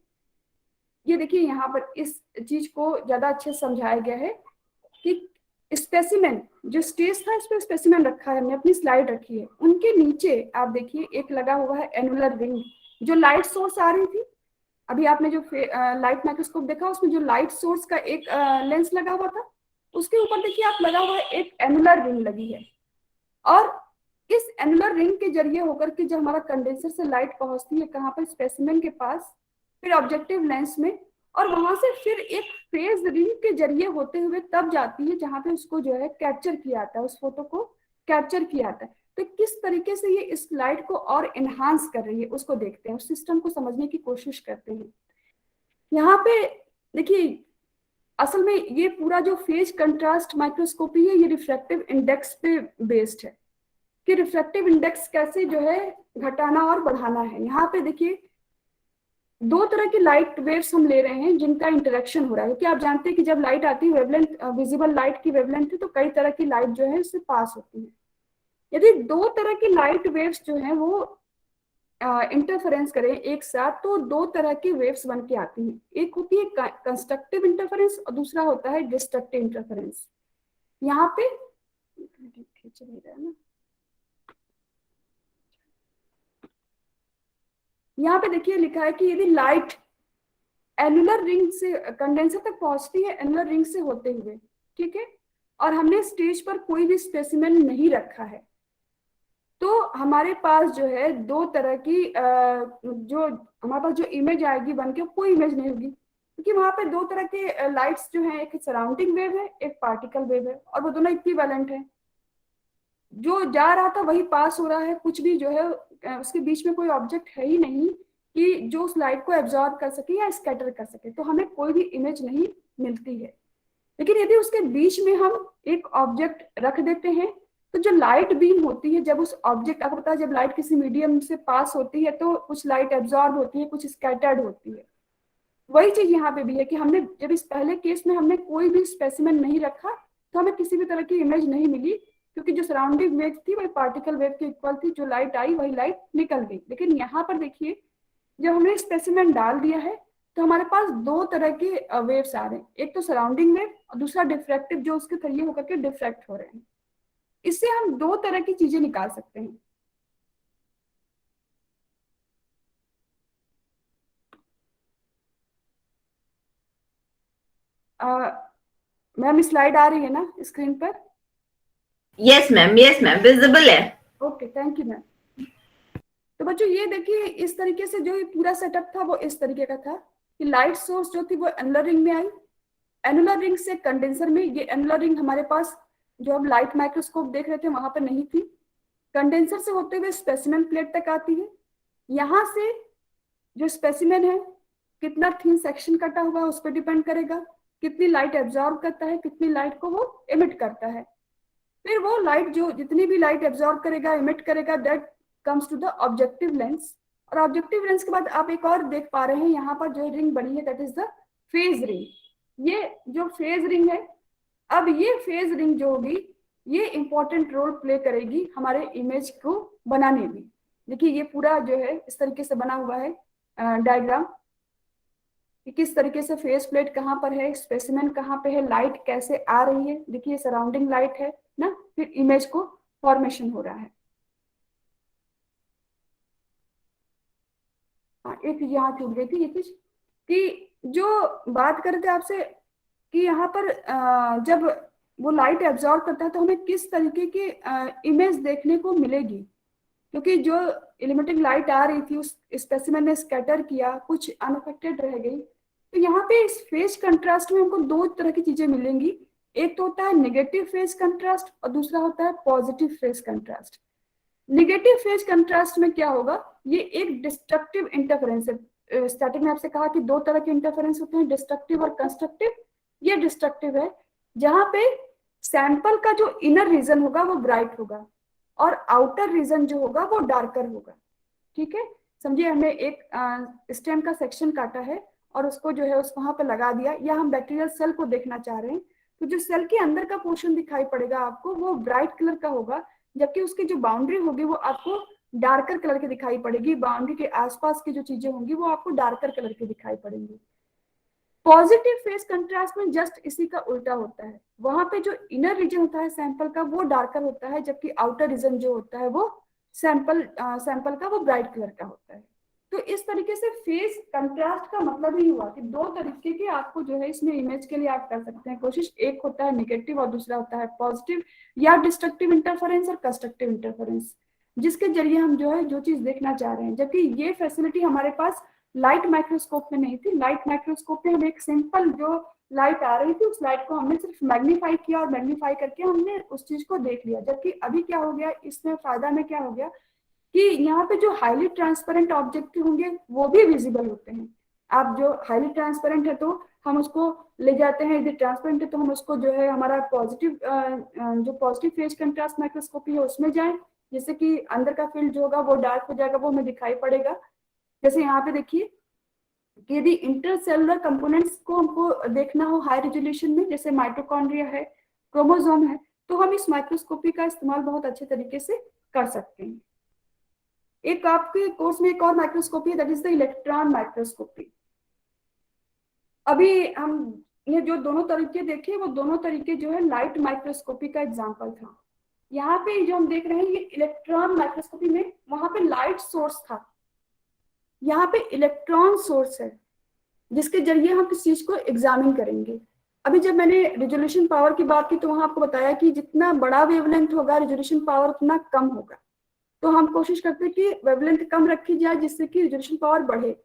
ये देखिए यहाँ पर इस चीज को ज्यादा अच्छे से समझाया गया है कि स्पेसिमेन जो स्टेज था इस पर स्पेसिमेन रखा है, हमने अपनी स्लाइड रखी है, उनके नीचे आप देखिए एक लगा हुआ है एनुलर रिंग, जो लाइट सोर्स आ रही थी। अभी आपने जो लाइट माइक्रोस्कोप देखा उसमें जो लाइट सोर्स का एक लेंस लगा हुआ था, उसके ऊपर देखिए आप लगा हुआ है एक एनुलर रिंग लगी है, और इस एनुलर रिंग के जरिए होकर के जब हमारा कंडेंसर से लाइट पहुंचती है कहाँ पर, स्पेसिमेन के पास, फिर ऑब्जेक्टिव लेंस में, और वहां से फिर एक फेज रिंग के जरिए होते हुए तब जाती है जहां पे उसको जो है कैप्चर किया जाता है, उस फोटो को कैप्चर किया जाता है। तो किस तरीके से ये इस लाइट को और एनहांस कर रही है उसको देखते हैं, उस सिस्टम को समझने की कोशिश करते हैं। यहाँ पे देखिए असल में ये पूरा जो फेज कंट्रास्ट माइक्रोस्कोपी है ये रिफ्रैक्टिव इंडेक्स पे बेस्ड है कि रिफ्रैक्टिव इंडेक्स कैसे जो है घटाना और बढ़ाना है। यहाँ पे देखिए दो तरह की लाइट वेव्स हम ले रहे हैं जिनका इंटरेक्शन हो रहा है, क्योंकि आप जानते हैं कि जब लाइट आती है वेवलेंथ, विजिबल लाइट की वेवलेंथ है, तो कई तरह की लाइट जो है उससे पास होती है। यदि दो तरह की लाइट वेव्स जो है वो इंटरफेरेंस करें एक साथ तो दो तरह की वेव्स बन के आती हैं। एक होती है कंस्ट्रक्टिव इंटरफेरेंस और दूसरा होता है डिस्ट्रक्टिव इंटरफेरेंस। यहाँ पे यहाँ पे देखिए लिखा है कि यदि लाइट एनुलर रिंग से कंडेंसर तक पहुंचती है एनुलर रिंग से होते हुए, ठीक है, और हमने स्टेज पर कोई भी स्पेसिमेन नहीं रखा है, तो हमारे पास जो है दो तरह की जो हमारे पास जो इमेज आएगी बन के, कोई इमेज नहीं होगी, क्योंकि वहां पे दो तरह के लाइट्स जो है, एक सराउंडिंग वेव है एक पार्टिकल वेव है, और वो दोनों इक्विवेलेंट है। जो जा रहा था वही पास हो रहा है, कुछ भी जो है उसके बीच में कोई ऑब्जेक्ट है ही नहीं कि जो उस लाइट को एब्जॉर्ब कर सके या स्कैटर कर सके, तो हमें कोई भी इमेज नहीं मिलती है। लेकिन यदि उसके बीच में हम एक ऑब्जेक्ट रख देते हैं तो जो लाइट बीम होती है, जब उस ऑब्जेक्ट, आपको पता है जब लाइट किसी मीडियम से पास होती है तो कुछ लाइट एब्जॉर्ब होती है, कुछ स्कैटर्ड होती है। वही चीज यहाँ पे भी है कि हमने जब इस पहले केस में हमने कोई भी स्पेसिमेन नहीं रखा तो हमें किसी भी तरह की इमेज नहीं मिली, क्योंकि जो सराउंडिंग वेव थी वही पार्टिकल वेव के इक्वल थी, जो लाइट आई वही लाइट निकल गई। लेकिन यहाँ पर देखिए जब हमने स्पेसिमेन डाल दिया है तो हमारे पास दो तरह के वेव्स आ रहे हैं, एक तो सराउंडिंग वेव और दूसरा डिफ्रैक्टिव जो उसके जरिए होकर के डिफ्रैक्ट हो रहे हैं। इससे हम दो तरह की चीजें निकाल सकते हैं। मैम स्लाइड आ रही है ना स्क्रीन पर? यस मैम विजिबल है। Okay thank you ma'am. तो बच्चों ये देखिए इस तरीके से जो ये पूरा सेटअप था वो इस तरीके का था कि लाइट सोर्स जो थी वो एनुलर रिंग में आई, एनुलर रिंग से कंडेंसर में, ये एनुलर रिंग हमारे पास जो हम लाइट माइक्रोस्कोप देख रहे थे वहां पर नहीं थी, कंडेंसर से होते हुए स्पेसिमेन प्लेट तक आती है। यहाँ से जो स्पेसिमेन है कितना थिन सेक्शन कटा हुआ है उस पर डिपेंड करेगा, कितनी लाइट एब्जॉर्ब करता है, कितनी लाइट को वो इमिट करता है। फिर वो लाइट जो जितनी भी लाइट एब्जॉर्ब करेगा, इमिट करेगा, that comes to the objective lens. और ऑब्जेक्टिव लेंस के बाद आप एक और देख पा रहे हैं यहाँ पर जो रिंग बनी है that is the phase ring. ये जो फेज रिंग है, अब ये फेज रिंग जो होगी ये इंपॉर्टेंट रोल प्ले करेगी हमारे इमेज को बनाने में। देखिए ये पूरा जो है इस तरीके से बना हुआ है डायग्राम कि किस तरीके से फेस प्लेट कहाँ पर है, स्पेसिमेन कहाँ पे है, लाइट कैसे आ रही है। देखिए सराउंडिंग लाइट है ना, फिर इमेज को फॉर्मेशन हो रहा है। हाँ, एक यहाँ छूट गई थी ये चीज कि जो बात कर रहे थे आपसे कि यहाँ पर जब वो लाइट एब्जॉर्ब करता है तो हमें किस तरीके की इमेज देखने को मिलेगी, क्योंकि जो इलिमेटिंग लाइट आ रही थी उस स्पेसिमेन ने स्कैटर किया, कुछ अनअफेक्टेड रह गई। तो यहाँ पे इस फेज कंट्रास्ट में हमको दो तरह की चीजें मिलेंगी, एक तो होता है नेगेटिव फेज कंट्रास्ट और दूसरा होता है positive phase contrast. Negative phase contrast में क्या होगा, ये एक डिस्ट्रक्टिव इंटरफेरेंस है। स्टार्टिंग में आपसे कहा कि दो तरह के इंटरफेरेंस होते हैं, डिस्ट्रक्टिव और कंस्ट्रक्टिव। ये डिस्ट्रक्टिव है, जहां पे सैंपल का जो इनर रीजन होगा वो ब्राइट होगा और आउटर रीजन जो होगा वो डार्कर होगा। ठीक है, समझिए हमने एक स्टेम का सेक्शन काटा है और उसको जो है उस वहां पर लगा दिया, या हम बैक्टीरियल सेल को देखना चाह रहे हैं, तो जो सेल के अंदर का पोर्शन दिखाई पड़ेगा आपको वो ब्राइट कलर का होगा, जबकि उसकी जो बाउंड्री होगी वो आपको डार्कर कलर की दिखाई पड़ेगी। बाउंड्री के आसपास की जो चीजें होंगी वो आपको डार्कर कलर की दिखाई पड़ेंगी। पॉजिटिव फेज कंट्रास्ट में जस्ट इसी का उल्टा होता है, वहां पे जो इनर रीजन होता है सैंपल का वो डार्कर होता है, जबकि आउटर रीजन जो होता है वो सैंपल का वो ब्राइट कलर का होता है। तो इस तरीके से फेज कंट्रास्ट का मतलब ही हुआ कि दो तरीके के आपको जो है इसमें इमेज के लिए आप कर सकते हैं कोशिश, एक होता है नेगेटिव और दूसरा होता है पॉजिटिव या डिस्ट्रक्टिव इंटरफेरेंस और कंस्ट्रक्टिव इंटरफेरेंस, जिसके जरिए हम जो है जो चीज देखना चाह रहे हैं। जबकि ये फैसिलिटी हमारे पास लाइट माइक्रोस्कोप में नहीं थी। लाइट माइक्रोस्कोप में हम एक सिंपल जो लाइट आ रही थी उस लाइट को हमने सिर्फ मैग्नीफाई किया और मैग्नीफाई करके हमने उस चीज को देख लिया। जबकि अभी क्या हो गया, इसमें फायदा में क्या हो गया कि यहाँ पे जो हाईली ट्रांसपेरेंट ऑब्जेक्ट होंगे वो भी विजिबल होते हैं। आप जो हाईली ट्रांसपेरेंट है तो हम उसको ले जाते हैं, यदि ट्रांसपेरेंट है तो हम उसको जो है हमारा पॉजिटिव जो पॉजिटिव फेज कंट्रास्ट माइक्रोस्कोपी है उसमें जाएं, जिससे कि अंदर का फील्ड जो होगा वो डार्क हो जाएगा, वो हमें दिखाई पड़ेगा। जैसे यहाँ पे देखिए कि यदि इंटरसेलुलर कंपोनेंट्स को हमको देखना हो हाई रेजोल्यूशन में, जैसे माइटोकॉन्ड्रिया है, क्रोमोसोम है, तो हम इस माइक्रोस्कोपी का इस्तेमाल बहुत अच्छे तरीके से कर सकते हैं। एक आपके कोर्स में एक और माइक्रोस्कोपी है, that is the electron microscopy. अभी हम ये जो दोनों तरीके देखे वो दोनों तरीके जो है लाइट माइक्रोस्कोपी का एग्जांपल था। यहाँ पे जो हम देख रहे हैं ये इलेक्ट्रॉन माइक्रोस्कोपी में वहां पे लाइट सोर्स था, यहाँ पे इलेक्ट्रॉन सोर्स है जिसके जरिए हम किसी चीज को एग्जामिन करेंगे। अभी जब मैंने रेजोल्यूशन पावर की बात की तो वहां आपको बताया कि जितना बड़ा वेवलेंथ होगा रेजोल्यूशन पावर उतना कम होगा, तो हम कोशिश करते हैं कि वेवलेंथ कम रखी जाए जिससे कि रेजोल्यूशन पावर बढ़े।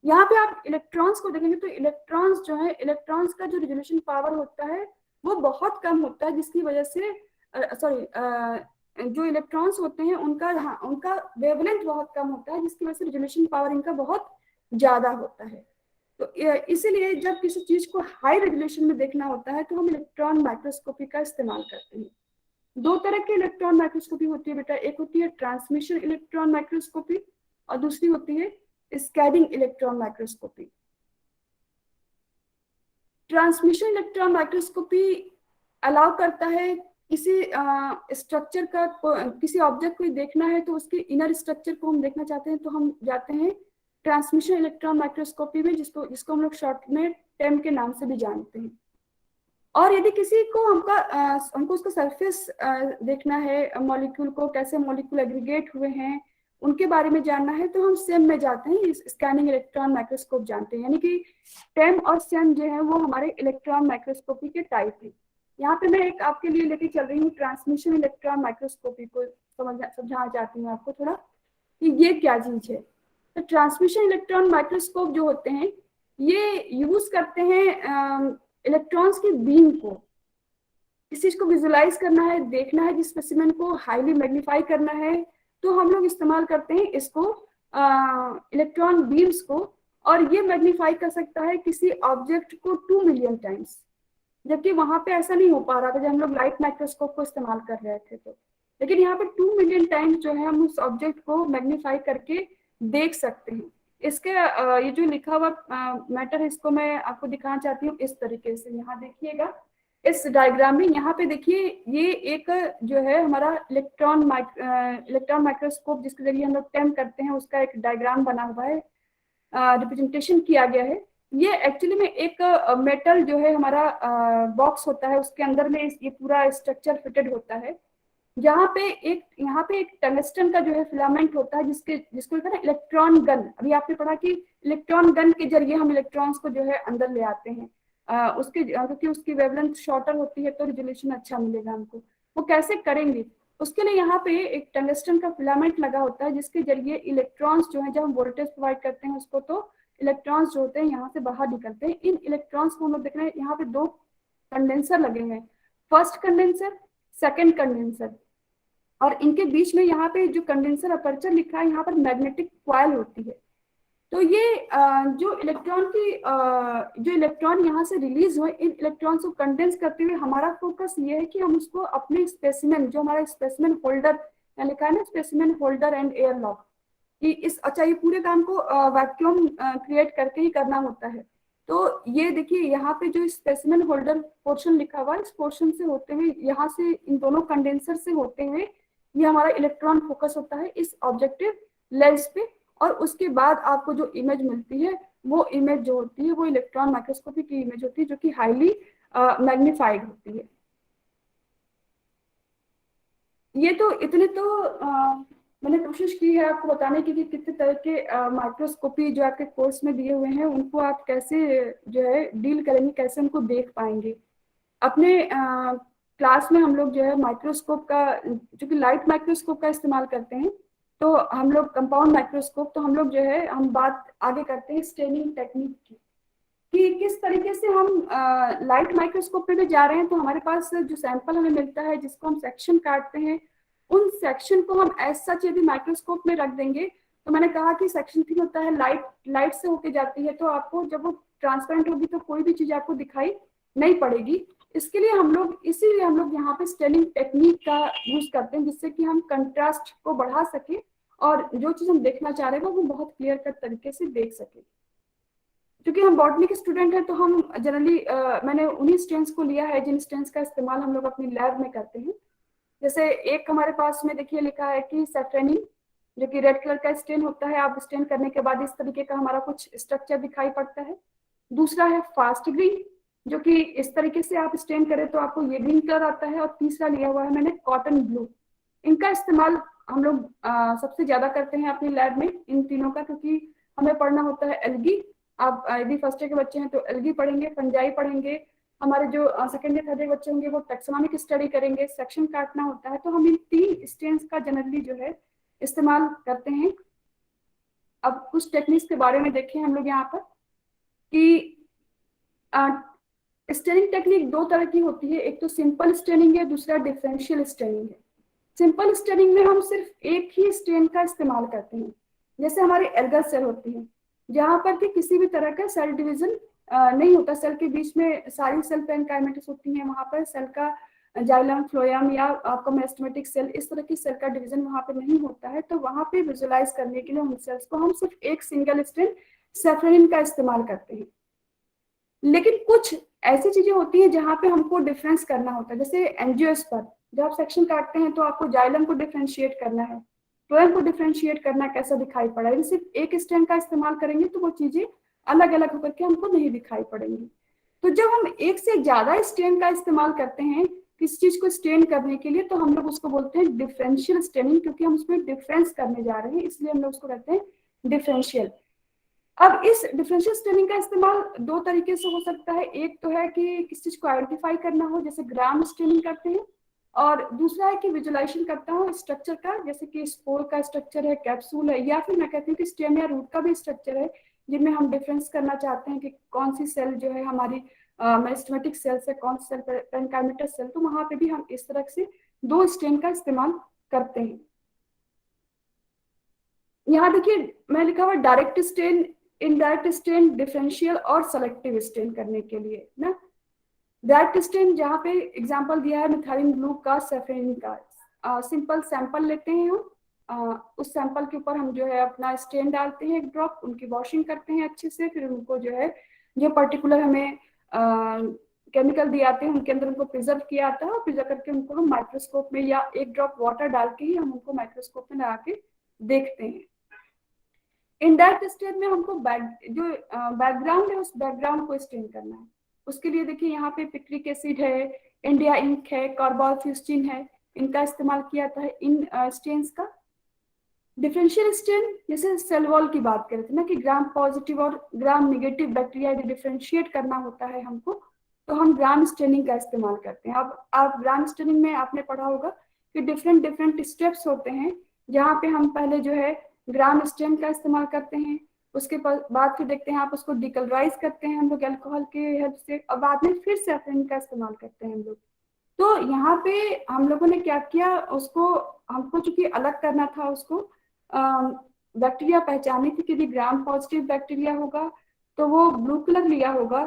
यहाँ पे आप इलेक्ट्रॉन्स को देखेंगे तो इलेक्ट्रॉन्स जो है, इलेक्ट्रॉन्स का जो रेजोल्यूशन पावर होता है वो बहुत कम होता है, जिसकी वजह से जो इलेक्ट्रॉन्स होते हैं उनका वेवलेंथ बहुत कम होता है, जिसकी वजह से रेजोल्यूशन पावर इनका बहुत ज्यादा होता है। तो इसीलिए जब किसी चीज को हाई रेजोल्यूशन में देखना होता है तो हम इलेक्ट्रॉन माइक्रोस्कोपी का इस्तेमाल करते हैं। दो तरह की इलेक्ट्रॉन माइक्रोस्कोपी होती है बेटा, एक होती है ट्रांसमिशन इलेक्ट्रॉन माइक्रोस्कोपी और दूसरी होती है scanning electron microscopy. Transmission electron microscopy allow करता है किसी स्ट्रक्चर का, किसी ऑब्जेक्ट को देखना है तो उसके इनर स्ट्रक्चर को हम देखना चाहते हैं तो हम जाते हैं ट्रांसमिशन इलेक्ट्रॉन माइक्रोस्कोपी में, जिसको हम लोग शॉर्ट में टेम के नाम से भी जानते हैं। और यदि किसी को हमको उसका सरफेस देखना है, मॉलिक्यूल को कैसे मॉलिक्यूल एग्रीगेट हुए हैं उनके बारे में जानना है तो हम सेम में जाते हैं, स्कैनिंग इलेक्ट्रॉन माइक्रोस्कोप जानते हैं। यानी कि टेम और सेम जो है वो हमारे इलेक्ट्रॉन माइक्रोस्कोपी के टाइप है। यहाँ पे मैं एक आपके लिए लेके चल रही हूँ ट्रांसमिशन इलेक्ट्रॉन माइक्रोस्कोपी को समझाना चाहती हूँ आपको थोड़ा कि ये क्या चीज है। तो ट्रांसमिशन इलेक्ट्रॉन माइक्रोस्कोप जो होते हैं ये यूज करते हैं इलेक्ट्रॉन्स की बीम को, इस चीज को विजुलाइज करना है, देखना है, जिस स्पेसिमेन को हाईली मैग्नीफाई करना है तो हम लोग इस्तेमाल करते हैं इसको इलेक्ट्रॉन बीम्स को, और ये मैग्नीफाई कर सकता है किसी ऑब्जेक्ट को 2 मिलियन टाइम्स, जबकि वहां पे ऐसा नहीं हो पा रहा था जब हम लोग लाइट माइक्रोस्कोप को इस्तेमाल कर रहे थे तो। लेकिन यहाँ पे 2 मिलियन टाइम्स जो है हम उस ऑब्जेक्ट को मैग्नीफाई करके देख सकते हैं। इसके ये जो लिखा हुआ मैटर है इसको मैं आपको दिखाना चाहती हूँ इस तरीके से। यहाँ देखिएगा इस डायग्राम में, यहाँ पे देखिए ये एक जो है हमारा इलेक्ट्रॉन माइक्रोस्कोप जिसके जरिए हम लोग टेम करते हैं उसका एक डायग्राम बना हुआ है, रिप्रेजेंटेशन किया गया है। ये एक्चुअली में एक मेटल जो है हमारा बॉक्स होता है, उसके अंदर में ये पूरा स्ट्रक्चर फिटेड होता है यहाँ पे एक टंगस्टन का जो है फिलामेंट होता है जिसको कहते हैं इलेक्ट्रॉन गन। अभी आपने पढ़ा कि इलेक्ट्रॉन गन के जरिए हम इलेक्ट्रॉन्स को जो है अंदर ले आते हैं, क्योंकि उसकी वेवलेंथ शॉर्टर होती है तो रिजोल्यूशन अच्छा मिलेगा हमको। वो कैसे करेंगे, उसके लिए यहाँ पे एक टंगस्टन का फिलामेंट लगा होता है जिसके जरिए इलेक्ट्रॉन्स जो है, जब हम वोल्टेज प्रोवाइड करते हैं उसको, तो इलेक्ट्रॉन्स जो होते हैं यहाँ से बाहर निकलते हैं। इन इलेक्ट्रॉन्स को हम लोग देख रहे हैं, यहाँ पे 2 कंडेंसर लगे हुए हैं, फर्स्ट कंडेंसर, सेकेंड कंडेंसर, और इनके बीच में यहाँ पे जो कंडेंसर अपर्चर लिखा है, यहाँ पर मैग्नेटिक कॉइल होती है। तो ये जो इलेक्ट्रॉन यहाँ से रिलीज हुए, इन इलेक्ट्रॉन्स को कंडेंस करते हुए हमारा फोकस ये है कि हम उसको अपने स्पेसिमेन, जो हमारा स्पेसिमेन होल्डर लिखा है ना, specimen holder and air lock, कि ये पूरे काम को वैक्यूम क्रिएट करके ही करना होता है। तो ये देखिए यहाँ पे जो स्पेसिमेन होल्डर पोर्शन लिखा हुआ है, इस पोर्शन से होते हुए, यहाँ से इन दोनों कंडेंसर से होते हुए ये हमारा इलेक्ट्रॉन फोकस होता है इस ऑब्जेक्टिव लेंस पे, और उसके बाद आपको जो इमेज मिलती है वो इमेज जो होती है वो इलेक्ट्रॉन माइक्रोस्कोपी की इमेज होती है, जो कि हाईली मैग्नीफाइड होती है। ये तो इतने तो मैंने कोशिश की है आपको बताने की कि कितने तरह के माइक्रोस्कोपी जो आपके कोर्स में दिए हुए हैं उनको आप कैसे जो है डील करेंगे, कैसे उनको देख पाएंगे। अपने क्लास में हम लोग जो है माइक्रोस्कोप का, जो कि लाइट माइक्रोस्कोप का इस्तेमाल करते हैं, तो हम लोग कंपाउंड माइक्रोस्कोप, तो हम लोग जो है हम बात आगे करते हैं स्टेनिंग टेक्निक की, कि किस तरीके से हम लाइट माइक्रोस्कोप पे भी जा रहे हैं। तो हमारे पास जो सैंपल हमें मिलता है जिसको हम सेक्शन काटते हैं, उन सेक्शन को हम एज सच यदि माइक्रोस्कोप में रख देंगे, तो मैंने कहा कि सेक्शन 3 होता है, लाइट से होके जाती है, तो आपको जब वो ट्रांसपेरेंट होगी तो कोई भी चीज आपको दिखाई नहीं पड़ेगी। इसीलिए हम लोग यहाँ पे स्टेनिंग टेक्निक का यूज करते हैं, जिससे कि हम कंट्रास्ट को बढ़ा सके और जो चीज हम देखना चाह रहे हैं वो बहुत क्लियर कट तरीके से देख सके। क्योंकि हम बॉटनी के स्टूडेंट हैं तो हम जनरली मैंने उन्हीं स्टेन्स को लिया है जिन स्टेन्स का इस्तेमाल हम लोग अपनी लैब में करते हैं। जैसे एक हमारे पास में देखिए लिखा है कि सैफ्रेनिन, जो कि रेड कलर का स्टेन होता है। आप स्टेन करने के बाद इस तरीके का हमारा कुछ स्ट्रक्चर दिखाई पड़ता है। दूसरा है फास्ट ग्रीन, जो कि इस तरीके से आप स्टेन करें तो आपको ये ग्रीन कलर आता है। और तीसरा लिया हुआ है मैंने कॉटन ब्लू। इनका इस्तेमाल हम लोग सबसे ज्यादा करते हैं अपनी लैब में, इन तीनों का, क्योंकि हमें पढ़ना होता है एल्गी। आप यदि फर्स्ट ईयर के बच्चे हैं तो एल्गी पढ़ेंगे, फंजाई पढ़ेंगे। हमारे जो सेकंड या थर्ड ईयर बच्चे होंगे वो टैक्सोनॉमिक स्टडी करेंगे, सेक्शन काटना होता है। तो हम इन 3 स्टेन्स का जनरली जो है इस्तेमाल करते हैं। अब कुछ टेक्निक्स के बारे में देखें हम लोग यहाँ पर, कि स्टेनिंग टेक्निक 2 तरह की होती है। एक तो सिंपल स्टेनिंग है, दूसरा डिफरेंशियल स्टेनिंग है। सिंपल स्टेनिंग में हम सिर्फ एक ही स्टेन का इस्तेमाल करते हैं। जैसे हमारी एल्गर सेल होती है, जहाँ पर कि किसी भी तरह का सेल डिवीजन नहीं होता, सेल के बीच में सारी सेल पेनकाइमेटिस होती हैं, वहाँ पर सेल का जाइलम, फ्लोएम या आपका मेरिस्टेमेटिक सेल, इस तरह की सेल का डिवीजन वहाँ पे नहीं होता है। तो वहाँ पे विजुअलाइज करने के लिए उन सेल्स को हम सिर्फ एक सिंगल स्टेन सैफ्रेनिन का इस्तेमाल करते हैं। लेकिन कुछ ऐसी चीजें होती हैं जहाँ पे हमको डिफरेंस करना होता है। जैसे एंजियोस पर जब आप सेक्शन काटते हैं तो आपको जाइलम को डिफरेंशिएट करना है, फ्लोएम को डिफरेंशिएट करना कैसा दिखाई पड़ा है। सिर्फ एक स्टेन का इस्तेमाल करेंगे तो वो चीजें अलग अलग होकर के हमको नहीं दिखाई पड़ेंगी। तो जब हम एक से ज्यादा स्टेन का इस्तेमाल करते हैं किसी चीज को स्टेन करने के लिए, तो हम लोग उसको बोलते हैं डिफरेंशियल स्टेनिंग, क्योंकि हम उसमें डिफरेंस करने जा रहे हैं, इसलिए हम लोग उसको कहते हैं डिफरेंशियल। अब इस डिफरेंशियल स्टेनिंग का इस्तेमाल 2 तरीके से हो सकता है। एक तो है कि किसी चीज को आइडेंटिफाई करना हो, जैसे ग्राम स्टेनिंग करते हैं, और दूसरा है कि विजुअलाइजेशन करता हूँ स्ट्रक्चर का, जैसे कि स्पोर का स्ट्रक्चर है, कैप्सूल है, या फिर मैं कहती हूँ कि स्टेम या रूट का भी स्ट्रक्चर है, जिनमें हम डिफरेंस करना चाहते हैं कि कौन सी सेल जो है हमारी मेरिस्टेमेटिक सेल से, कौन सी सेल पेनकाइमेटस सेल। तो वहां पे भी हम इस तरह से 2 स्टेन का इस्तेमाल करते हैं। यहाँ देखिए मैं लिखा हुआ direct stain, indirect stain, differential और सेलेक्टिव स्टेन करने के लिए ना। डायरेक्ट स्टेन जहाँ पे एग्जांपल दिया है मिथाइलिन ब्लू का, सैफ्रेनिन का। सिंपल सैंपल लेते हैं हम, उस सैंपल के ऊपर हम जो है अपना स्टेन डालते हैं 1 ड्रॉप, उनकी वॉशिंग करते हैं अच्छे से, फिर उनको जो है जो पर्टिकुलर हमें केमिकल दिए आते हैं उनके अंदर उनको प्रिजर्व किया आता है, और प्रिजर्व करके उनको हम माइक्रोस्कोप में या 1 ड्रॉप वाटर डाल के ही हम उनको माइक्रोस्कोप में लगा के देखते हैं। इनडायरेक्ट स्टेन में हमको जो बैकग्राउंड है उस बैकग्राउंड को स्टेन करना है। उसके लिए देखिए यहाँ पे पिक्रिक एसिड है, इंडिया इंक है, कार्बोफ्यूस्टिन है, इनका इस्तेमाल किया जाता है इन स्टेन्स का। डिफरेंशियल स्टेन, जैसे सेल वॉल की बात कर रहे थे ना कि ग्राम पॉजिटिव और ग्राम नेगेटिव बैक्टीरिया यदि डिफरेंशिएट करना होता है हमको, तो हम ग्राम स्टेनिंग का इस्तेमाल करते हैं। अब आप ग्राम स्टेनिंग में आपने पढ़ा होगा कि डिफरेंट डिफरेंट स्टेप्स होते हैं, जहाँ पे हम पहले जो है ग्राम स्टेन का इस्तेमाल करते हैं, उसके बाद फिर देखते हैं आप उसको डिकलराइज करते हैं हम लोग अल्कोहल के हेल्प से, और बाद में फिर सैफरन का इस्तेमाल करते हैं हम लोग। तो यहाँ पे हम लोगों ने क्या किया, उसको हमको चूंकि अलग करना था, उसको बैक्टीरिया पहचानी थी कि यदि ग्राम पॉजिटिव बैक्टीरिया होगा तो वो ब्लू कलर लिया होगा।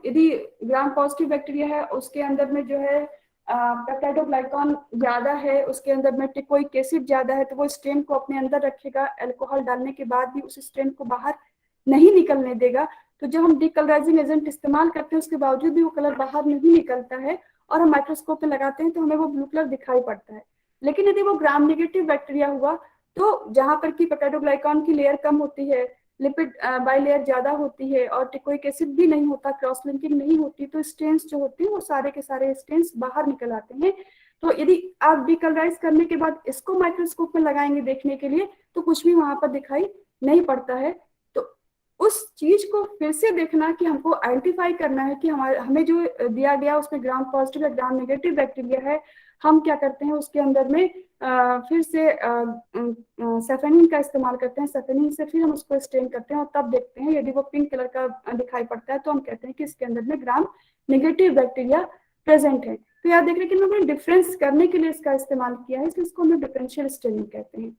यदि ग्राम पॉजिटिव बैक्टीरिया है उसके अंदर में जो है पेप्टाइडोग्लाइकॉन ज्यादा है, उसके अंदर में टिकोइक एसिड ज्यादा है, तो वो स्टेन को अपने अंदर रखेगा, अल्कोहल डालने के बाद भी उस स्टेन को बाहर नहीं निकलने देगा। तो जब हम डीकलराइजिंग एजेंट इस्तेमाल करते हैं उसके बावजूद भी वो कलर बाहर नहीं निकलता है और हम माइक्रोस्कोप में लगाते हैं तो हमें वो ब्लू कलर दिखाई पड़ता है। लेकिन यदि वो ग्राम नेगेटिव बैक्टीरिया हुआ तो जहां पर की पेप्टाइडोग्लाइकॉन की लेयर कम होती है, लिपिड बाइलेयर ज्यादा होती है और टिकोइक एसिड भी नहीं होता, क्रॉस लिंकिंग नहीं होती, तो स्टेन्स जो होती है वो सारे के सारे स्टेन्स बाहर निकल आते हैं। तो यदि आप डीकलराइज करने के बाद इसको माइक्रोस्कोप में लगाएंगे देखने के लिए तो कुछ भी वहां पर दिखाई नहीं पड़ता है। तो उस चीज को फिर से देखना कि हमको आइडेंटिफाई करना है कि हमें जो दिया गया उसमें ग्राम पॉजिटिव या ग्राम नेगेटिव बैक्टीरिया है, हम क्या करते हैं उसके अंदर में फिर से सैफेनिन का इस्तेमाल करते हैं। सैफेनिन से फिर हम उसको स्टेन करते हैं और तब देखते हैं यदि वो पिंक कलर का दिखाई पड़ता है तो हम कहते हैं कि इसके अंदर में ग्राम नेगेटिव बैक्टीरिया प्रेजेंट है। तो याद देख रहे हैं कि हमने डिफरेंस करने के लिए इसका इस्तेमाल किया है, इसलिए इसको हम डिफरेंशियल स्टेनिंग कहते हैं।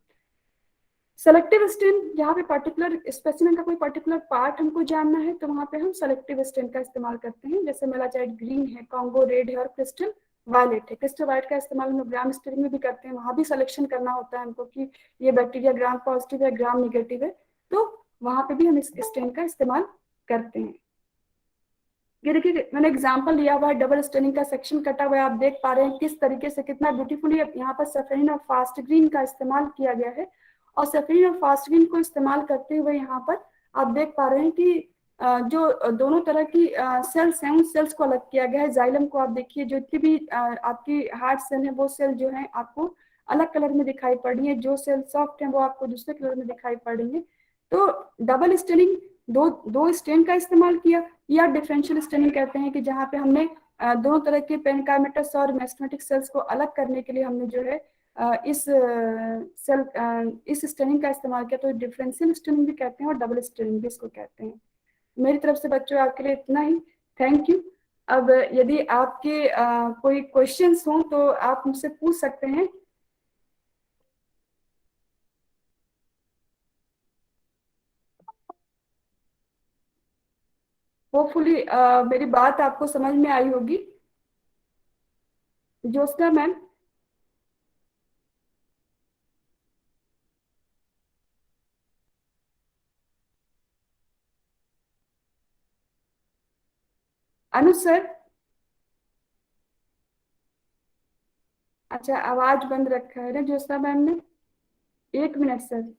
सेलेक्टिव स्टेन, जहाँ पे पर्टिकुलर स्पेसिमेन का कोई पर्टिकुलर पार्ट हमको जानना है तो वहां पे हम सेलेक्टिव स्टेन का इस्तेमाल करते हैं। जैसे मेलाचाइट ग्रीन है, कॉन्गो रेड है और क्रिस्टल वायलेट है। क्रिस्टल वायलेट का इस्तेमाल हम ग्राम स्टेनिंग में भी करते हैं, वहां भी सिलेक्शन करना होता है हमको कि ये बैक्टीरिया ग्राम पॉजिटिव है ग्राम निगेटिव है, तो वहां पे भी हम इस स्टेन का इस्तेमाल करते हैं। ये देखिए मैंने एग्जांपल लिया हुआ है, डबल स्टेनिंग का सेक्शन कटा हुआ है, आप देख पा रहे हैं किस तरीके से कितना ब्यूटीफुली यहाँ पर सफेरिन और फास्ट ग्रीन का इस्तेमाल किया गया है। और सफेरिन और फास्ट ग्रीन को इस्तेमाल करते हुए यहाँ पर आप देख पा रहे हैं कि जो दोनों तरह की सेल्स हैं उन सेल्स को अलग किया गया है। जाइलम को आप देखिए, जो इतनी भी आपकी हार्ड सेल है वो सेल जो है आपको अलग कलर में दिखाई पड़ रही है, जो सेल सॉफ्ट है वो आपको दूसरे कलर में दिखाई पड़ रही है। तो डबल स्टेनिंग, दो स्टेन का इस्तेमाल किया, या डिफरेंशियल स्टेनिंग कहते हैं कि जहाँ पे हमने दोनों तरह के पेनकाइमेटस और मेस्टमेटिक सेल्स को अलग करने के लिए हमने जो है इस स्टेनिंग का इस्तेमाल किया। तो डिफरेंशियल स्टेनिंग भी कहते हैं और डबल स्टेनिंग भी इसको कहते हैं। मेरी तरफ से बच्चों आपके लिए इतना ही, थैंक यू। अब यदि आपके कोई क्वेश्चंस हो तो आप मुझसे पूछ सकते हैं। होपफुली मेरी बात आपको समझ में आई होगी। ज्योत्सना मैम, अनुज सर, अच्छा आवाज बंद रखा है ना ज्योत्सना मैम ने, 1 मिनट सर।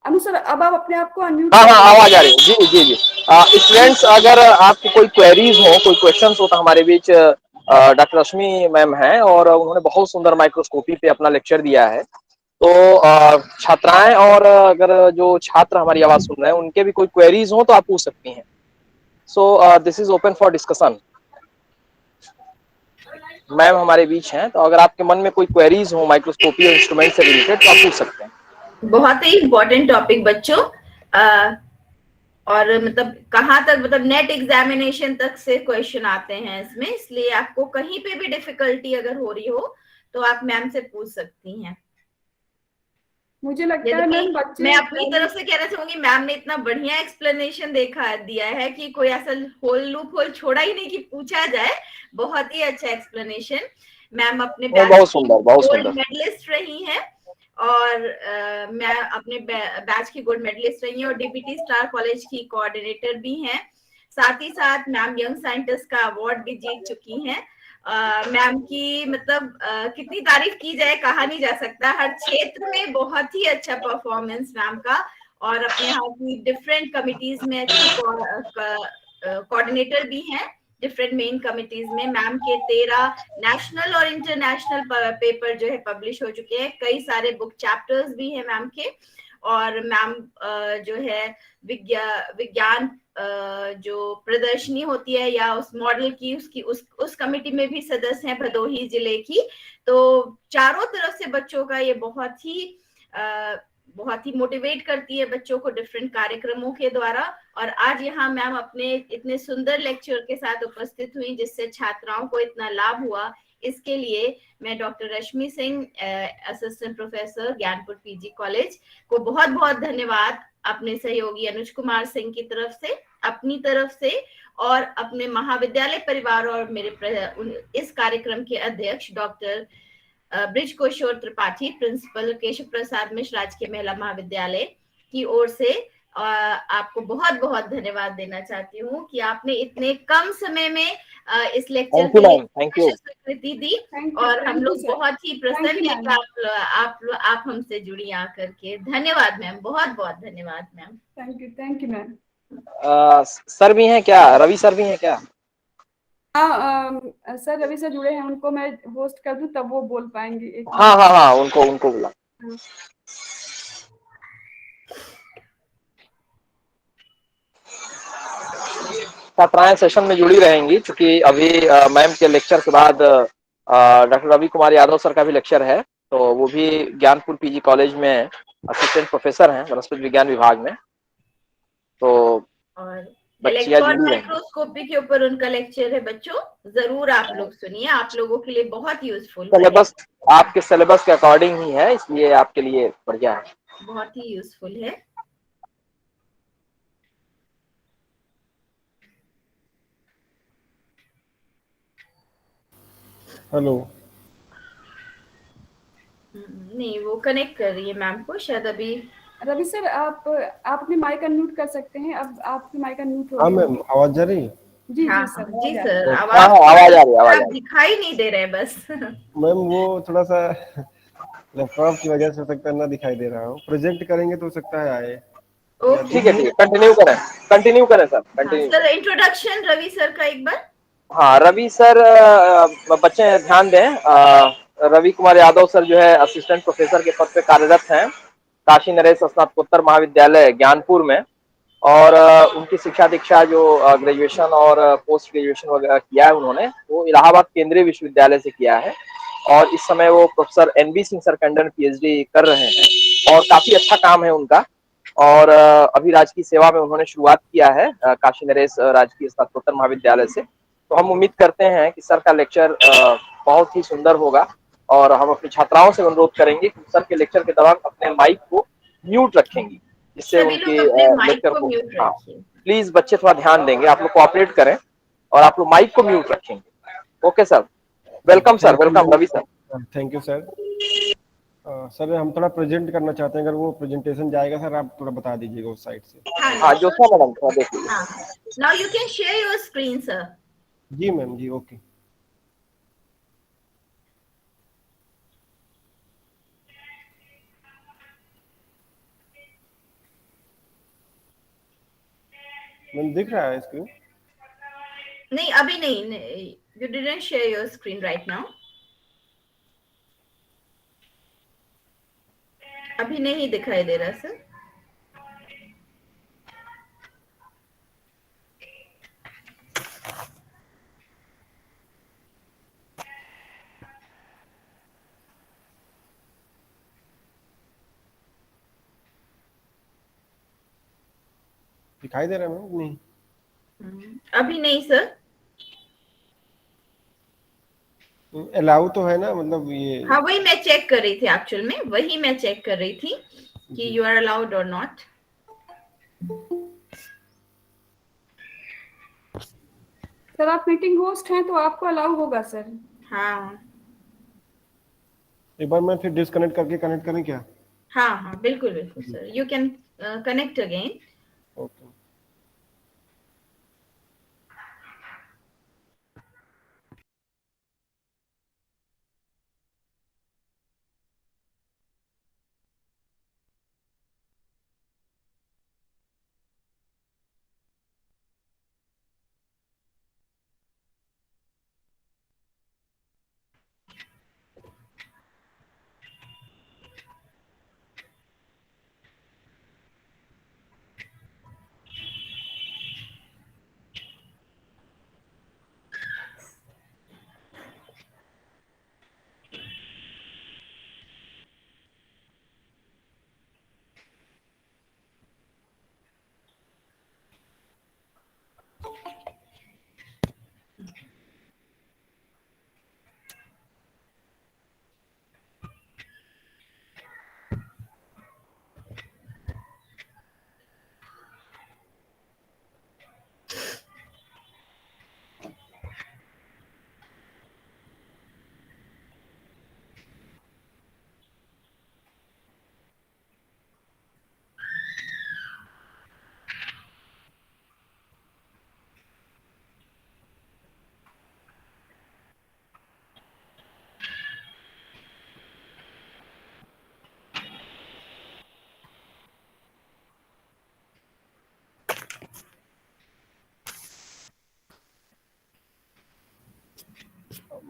अनु सर अब आप अपने आप को अनम्यूट। हाँ आवाज आ रही है जी जी जी। स्टूडेंट्स अगर आपको कोई क्वेरीज हो, कोई क्वेश्चंस हो तो हमारे बीच डॉक्टर रश्मि मैम हैं और उन्होंने बहुत सुंदर माइक्रोस्कोपी पे अपना लेक्चर दिया है। तो छात्राएं और अगर जो छात्र हमारी आवाज सुन रहे हैं उनके भी कोई क्वेरीज हो तो आप पूछ सकती हैं। So this is open for discussion. Ma'am हमारे बीच हैं, तो अगर आपके मन में कोई क्वेरीज हो माइक्रोस्कोपी और इंस्ट्रूमेंट से रिलेटेड तो आप पूछ सकते हैं। बहुत ही इम्पोर्टेंट टॉपिक बच्चों, और मतलब कहाँ तक, मतलब नेट एग्जामिनेशन तक से क्वेश्चन आते हैं इसमें, इसलिए आपको कहीं पे भी डिफिकल्टी अगर हो रही हो तो आप मैम से पूछ सकती हैं। मुझे लगता है मैम बच्चे, मैं अपनी तरफ से कहना चाहूंगी मैम ने इतना बढ़िया एक्सप्लेनेशन दिया है कि कोई ऐसा लूप होल छोड़ा ही नहीं कि पूछा जाए। बहुत ही अच्छा एक्सप्लेनेशन। मैम अपने गोल्ड मेडलिस्ट रही हैं और मैं अपने बैच की गोल्ड मेडलिस्ट रही हूँ और डीपीटी स्टार कॉलेज की कोऑर्डिनेटर भी हैं। साथ ही साथ मैम यंग साइंटिस्ट का अवार्ड भी जीत चुकी हैं। मैम की मतलब कितनी तारीफ की जाए, कहा नहीं जा सकता। हर क्षेत्र में बहुत ही अच्छा परफॉर्मेंस मैम का, और अपने यहाँ की डिफरेंट कमिटीज में अच्छी कोऑर्डिनेटर भी हैं डिफरेंट मेन कमिटीज में। मैम के 13 नेशनल और इंटरनेशनल पेपर जो है पब्लिश हो चुके हैं। कई सारे बुक चैप्टर्स भी हैं मैम के। और मैम जो है विज्ञान जो प्रदर्शनी होती है या उस मॉडल की उस कमेटी में भी सदस्य हैं भदोही जिले की। तो चारों तरफ से बच्चों का ये बहुत ही मोटिवेट करती है बच्चों को डिफरेंट कार्यक्रमों के द्वारा। और आज यहाँ मैम अपने इतने सुंदर लेक्चर के साथ उपस्थित हुई जिससे छात्राओं को इतना लाभ हुआ। इसके लिए मैं doctor Rashmi Singh, assistant professor Gyanpur PG college को बहुत बहुत धन्यवाद अपने सहयोगी अनुज कुमार सिंह की तरफ से, अपनी तरफ से, और अपने महाविद्यालय परिवार और मेरे इस कार्यक्रम के अध्यक्ष डॉक्टर ब्रिज किशोर त्रिपाठी, प्रिंसिपल केशव प्रसाद मिश्र राजकीय महिला महाविद्यालय की ओर से आपको बहुत बहुत धन्यवाद देना चाहती हूँ कि आपने इतने कम समय में इस लेक्चर के लिए स्वीकृति दी। और हम लोग बहुत ही प्रसन्न हैं कि आप हमसे जुड़ी आकर के। धन्यवाद मैम, बहुत बहुत धन्यवाद ma'am. Thank you ma'am. Sir भी हैं क्या? रवि सर भी हैं क्या? हाँ सर, रवि सर जुड़े हैं, उनको मैं होस्ट कर दूं तब वो बोल पाएंगे। हाँ, उनको बुला। छात्राएं सेशन में जुड़ी रहेंगी क्योंकि अभी मैम के लेक्चर के बाद डॉक्टर रवि कुमार यादव सर का भी लेक्चर है। तो वो भी ज्ञानपुर पीजी कॉलेज में असिस्टेंट प्रोफेसर हैं वनस्पति विज्ञान विभाग में। तो इलेक्ट्रॉन माइक्रोस्कोपी के ऊपर उनका लेक्चर है बच्चों, जरूर आप लोग सुनिए, आप लोगों के लिए बहुत यूजफुल है। सिलेबस आपके सिलेबस के अकॉर्डिंग ही है, इसलिए आपके लिए बढ़िया है, बहुत ही यूजफुल है। हेलो, नहीं वो कनेक्ट कर रही है मैम को शायद अभी। रवि सर आप अपने माइक अनम्यूट कर सकते हैं, अब आपकी माइक अनम्यूट हो हाँ गई। मैम, आवाज जा रही है? जी हाँ, जी सर, जी सर, आवाज आ रही है। आप दिखाई नहीं दे रहे बस। मैम वो थोड़ा सा लैपटॉप की वजह से हो सकता है ना दिखाई दे रहा हो। प्रोजेक्ट करेंगे तो हो सकता है आए। ठीक है, कंटिन्यू करें sir, continue. Sir introduction Ravi sir का एक बार। हाँ, रवि सर, बच्चे ध्यान दें, रवि कुमार यादव सर जो है असिस्टेंट प्रोफेसर के पद पे कार्यरत हैं काशी नरेश स्नातकोत्तर महाविद्यालय ज्ञानपुर में। और उनकी शिक्षा दीक्षा जो ग्रेजुएशन और पोस्ट ग्रेजुएशन वगैरह किया है उन्होंने, वो इलाहाबाद केंद्रीय विश्वविद्यालय से किया है। और इस समय वो प्रोफेसर NB सिंह सरकंडन PhD कर रहे हैं और काफी अच्छा काम है उनका। और अभी राजकीय सेवा में उन्होंने शुरुआत किया है काशी नरेश राजकीय स्नातकोत्तर महाविद्यालय से। तो हम उम्मीद करते हैं कि सर का लेक्चर बहुत ही सुंदर होगा। और हम अपनी छात्राओं से अनुरोध करेंगे कि सर के लेक्चर के दौरान अपने माइक को म्यूट रखेंगी, जिससे उनके लेक्चर को, हाँ प्लीज बच्चे थोड़ा ध्यान देंगे, आप लोग कोऑपरेट करें और आप लोग माइक को म्यूट रखेंगे। Okay sir, welcome sir, welcome Ravi sir. Thank you sir. Sir हम थोड़ा प्रेजेंट करना चाहते हैं, अगर वो प्रेजेंटेशन जाएगा सर आप थोड़ा बता दीजिएगा उस साइड से। हाँ जोशना मैडम थोड़ा देखिए। Now you can share your screen sir. जी मैम, जी ओके। मैम दिख रहा है स्क्रीन? नहीं अभी नहीं, you didn't share your screen right now. अभी नहीं दिखाई दे रहा सर। दिखाई दे रहा है मैम? नहीं अभी नहीं सर। अलाउ तो है ना, मतलब ये? हाँ वही मैं चेक कर रही थी, एक्चुअल में वही मैं चेक कर रही थी कि यू आर अलाउड और नॉट। सर आप मीटिंग होस्ट हैं तो आपको अलाउ होगा सर। हाँ एक बार मैं फिर डिस्कनेक्ट करके कनेक्ट करें क्या? हाँ बिल्कुल बिल्कुल sir, you can connect again. Okay.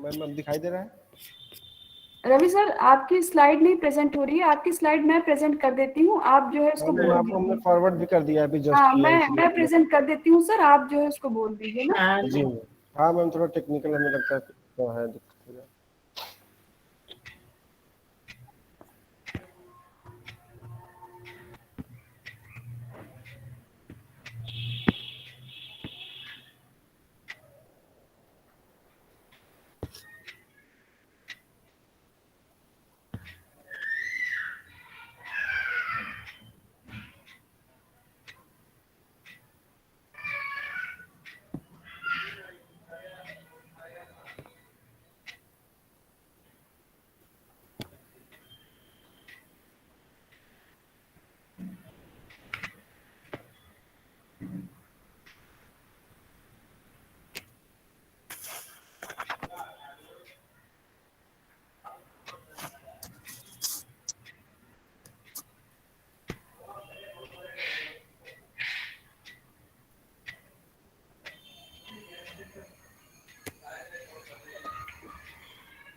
Ma'am अब दिखाई दे रहा है? रवि सर, आपकी स्लाइड नहीं प्रेजेंट हो रही है, आपकी स्लाइड मैं प्रेजेंट कर देती हूँ, आप जो है उसको बोल आपको हमने दीजिए। फॉरवर्ड भी कर दिया अभी जस्ट। हाँ, मैं प्रेजेंट कर देती हूँ सर, आप जो है उसको बोल दीजिए ना। जी मैम। हाँ मैम, थोड़ा टेक्निकल हमें लगता है तो है दिक्कत।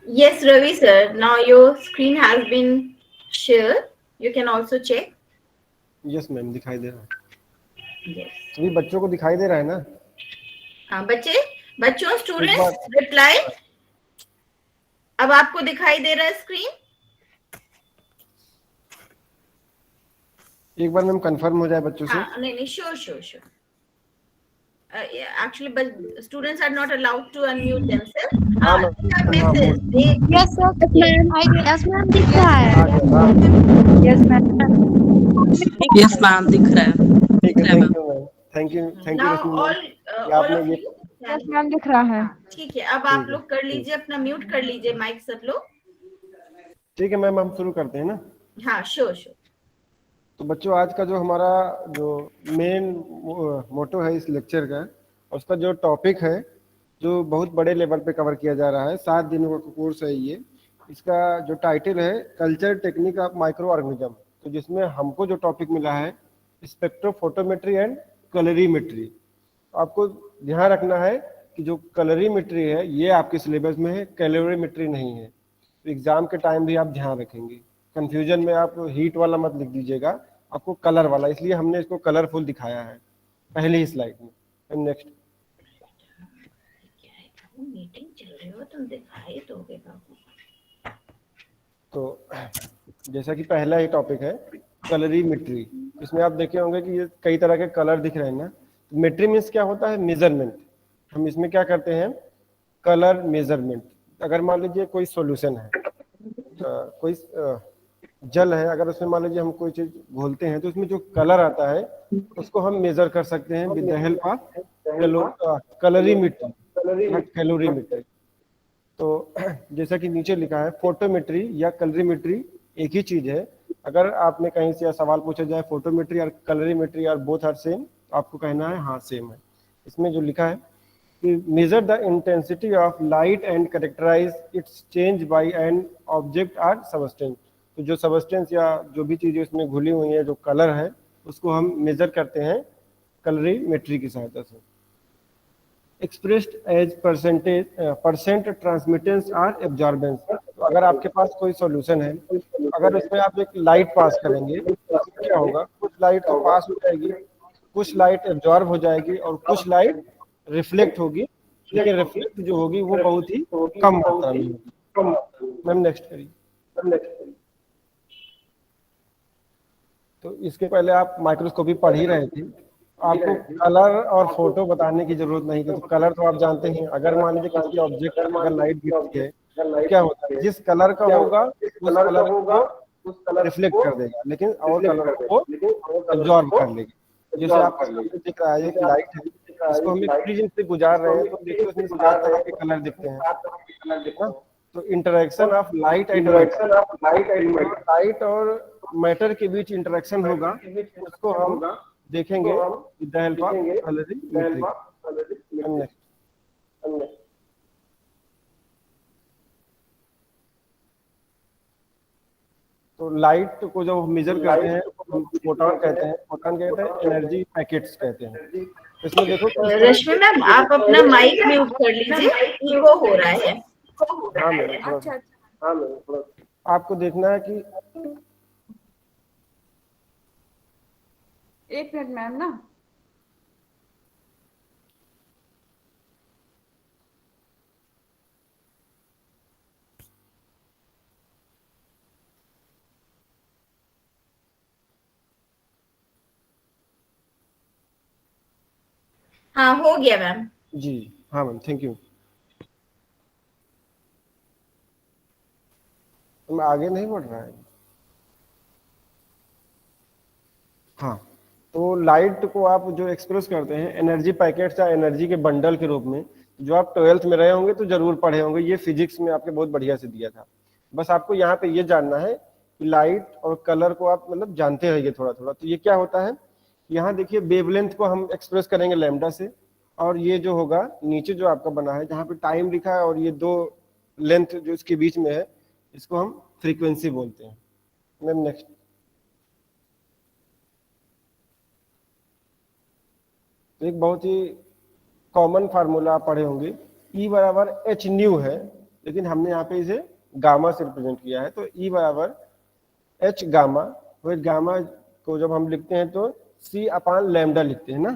Yes, Ravi sir. Now your screen has been shared. You can also check. Yes ma'am, दिखाई दे रहा है। Yes. अभी बच्चों को दिखाई दे रहा है ना? हाँ बच्चों स्टूडेंट्स रिप्लाई। अब आपको दिखाई दे रहा है स्क्रीन? एक बार मैम कंफर्म हो जाए बच्चों से। हाँ, नहीं sure. Actually, but students are not allowed to unmute themselves. Yes sir, ma'am. Yes ma'am, दिख रहा है। Yes ma'am. यस मैम दिख रहा है। ठीक है, thank you Now all of you. Yes ma'am, दिख रहा है। ठीक है, अब आप लोग कर लीजिए, अपना म्यूट कर लीजिए माइक सब लोग। ठीक है मैम, हम शुरू करते हैं ना? हाँ श्योर। तो बच्चों, आज का जो हमारा जो मेन मोटो है इस लेक्चर का, उसका जो टॉपिक है जो बहुत बड़े लेवल पे कवर किया जा रहा है, 7 दिनों का कोर्स है ये। इसका जो टाइटल है culture technique of micro organism, तो जिसमें हमको जो टॉपिक मिला है स्पेक्ट्रोफोटोमेट्री एंड कलरीमेट्री। आपको ध्यान रखना है कि जो कलरीमेट्री है ये आपके सिलेबस में है, कैलोरीमेट्री नहीं है। तो एग्जाम के टाइम भी आप ध्यान रखेंगे, कंफ्यूजन में आप हीट वाला मत लिख दीजिएगा, आपको कलर वाला, इसलिए हमने इसको कलरफुल दिखाया है पहले ही स्लाइड में। नेक्स्ट। मीटिंग चल रही हो तुम दिखाई दोगे बाबू। तो जैसा कि पहला ही टॉपिक है कलरीमेट्री, इसमें आप देखे होंगे कि ये कई तरह के कलर दिख रहे हैं ना। मेट्री मीन्स क्या होता है? मेजरमेंट। हम इसमें क्या करते हैं? Colour measurement. अगर मान लीजिए कोई सॉल्यूशन है, कोई जल है, अगर उसमें मान लीजिए हम कोई चीज घोलते हैं तो उसमें जो कलर आता है उसको हम मेजर कर सकते हैं with the help of colorimetry, calorimetry. तो जैसा कि नीचे लिखा है, फोटोमेट्री या कलरीमेट्री एक ही चीज है। अगर आपने कहीं से सवाल पूछा जाए फोटोमेट्री और कलरीमेट्री और बोथ आर सेम, तो आपको कहना है हाँ सेम है। इसमें जो लिखा है कि measure the intensity of light and characterize its change by an object और सबस्टेंस। तो जो सबस्टेंस या जो भी चीजें उसमें घुली हुई है, जो कलर है, उसको हम मेजर करते हैं कलरीमेट्री की सहायता से। एक्सप्रेस्ड एज परसेंट ट्रांसमिटेंस और एब्जॉर्बेंस। तो अगर आपके पास कोई सॉल्यूशन है, अगर उसमें आप एक लाइट पास करेंगे तो क्या होगा? कुछ लाइट तो पास हो जाएगी, कुछ लाइट एब्जॉर्ब हो जाएगी और कुछ लाइट रिफ्लेक्ट होगी, लेकिन रिफ्लेक्ट जो होगी वो बहुत ही कम मात्रा में होगी। मैम नेक्स्ट करिए। तो इसके पहले आप माइक्रोस्कोपी पढ़ ही रहे थे, आपको कलर और फोटो बताने की जरूरत नहीं है। तो कलर तो आप जानते हैं, अगर मान लीजिए किसी ऑब्जेक्ट पर अगर लाइट गिरती है, क्या होता है? जिस कलर का होगा उस कलर को रिफ्लेक्ट कर देगा, लेकिन और कलर को एब्जॉर्ब कर लेगा। जैसे आप दिख रहा है कि लाइट है, इसको हम एक प्रिज्म से गुजार रहे हैं, तो देखिए उसमें 7 तरह के कलर दिखते हैं। तो interaction of light and light और मैटर के बीच इंटरेक्शन होगा, उसको हम देखेंगे विद द हेल्प ऑफ कलरीमेट्री। तो लाइट को जब मेजर करते हैं फोटॉन कहते हैं, एनर्जी पैकेट्स कहते हैं। इसमें देखो रश्मि मैम, आप अपना माइक म्यूट कर लीजिए, इको हो रहा है। हो रहा हाँ है। मैडम थोड़ा अच्छा सा, अच्छा। हाँ मैडम थोड़ा आपको देखना है कि 1 मिनट मैम ना। हाँ हो गया मैम। जी हाँ मैम थैंक यू। तो आगे नहीं बढ़ रहा है। हाँ, तो लाइट को आप जो एक्सप्रेस करते हैं एनर्जी पैकेट्स या एनर्जी के बंडल के रूप में, जो आप 12th में रहे होंगे तो जरूर पढ़े होंगे, ये फिजिक्स में आपके बहुत बढ़िया से दिया था। बस आपको यहाँ पे ये जानना है कि लाइट और कलर को आप मतलब जानते रहिए थोड़ा थोड़ा। तो ये क्या होता है, यहाँ देखिए वेवलेंथ को हम एक्सप्रेस करेंगे लैम्डा से, और ये जो होगा नीचे जो आपका बना है जहाँ पे टाइम लिखा है और ये दो लेंथ जो इसके बीच में है, इसको हम फ्रीक्वेंसी बोलते हैं। Ma'am next. तो एक बहुत ही कॉमन फार्मूला आप पढ़े होंगे, E बराबर एच न्यू है, लेकिन हमने यहाँ पे इसे गामा से रिप्रेजेंट किया है। तो E बराबर एच गामा, तो गामा को जब हम लिखते हैं तो C अपान लैम्डा लिखते हैं ना।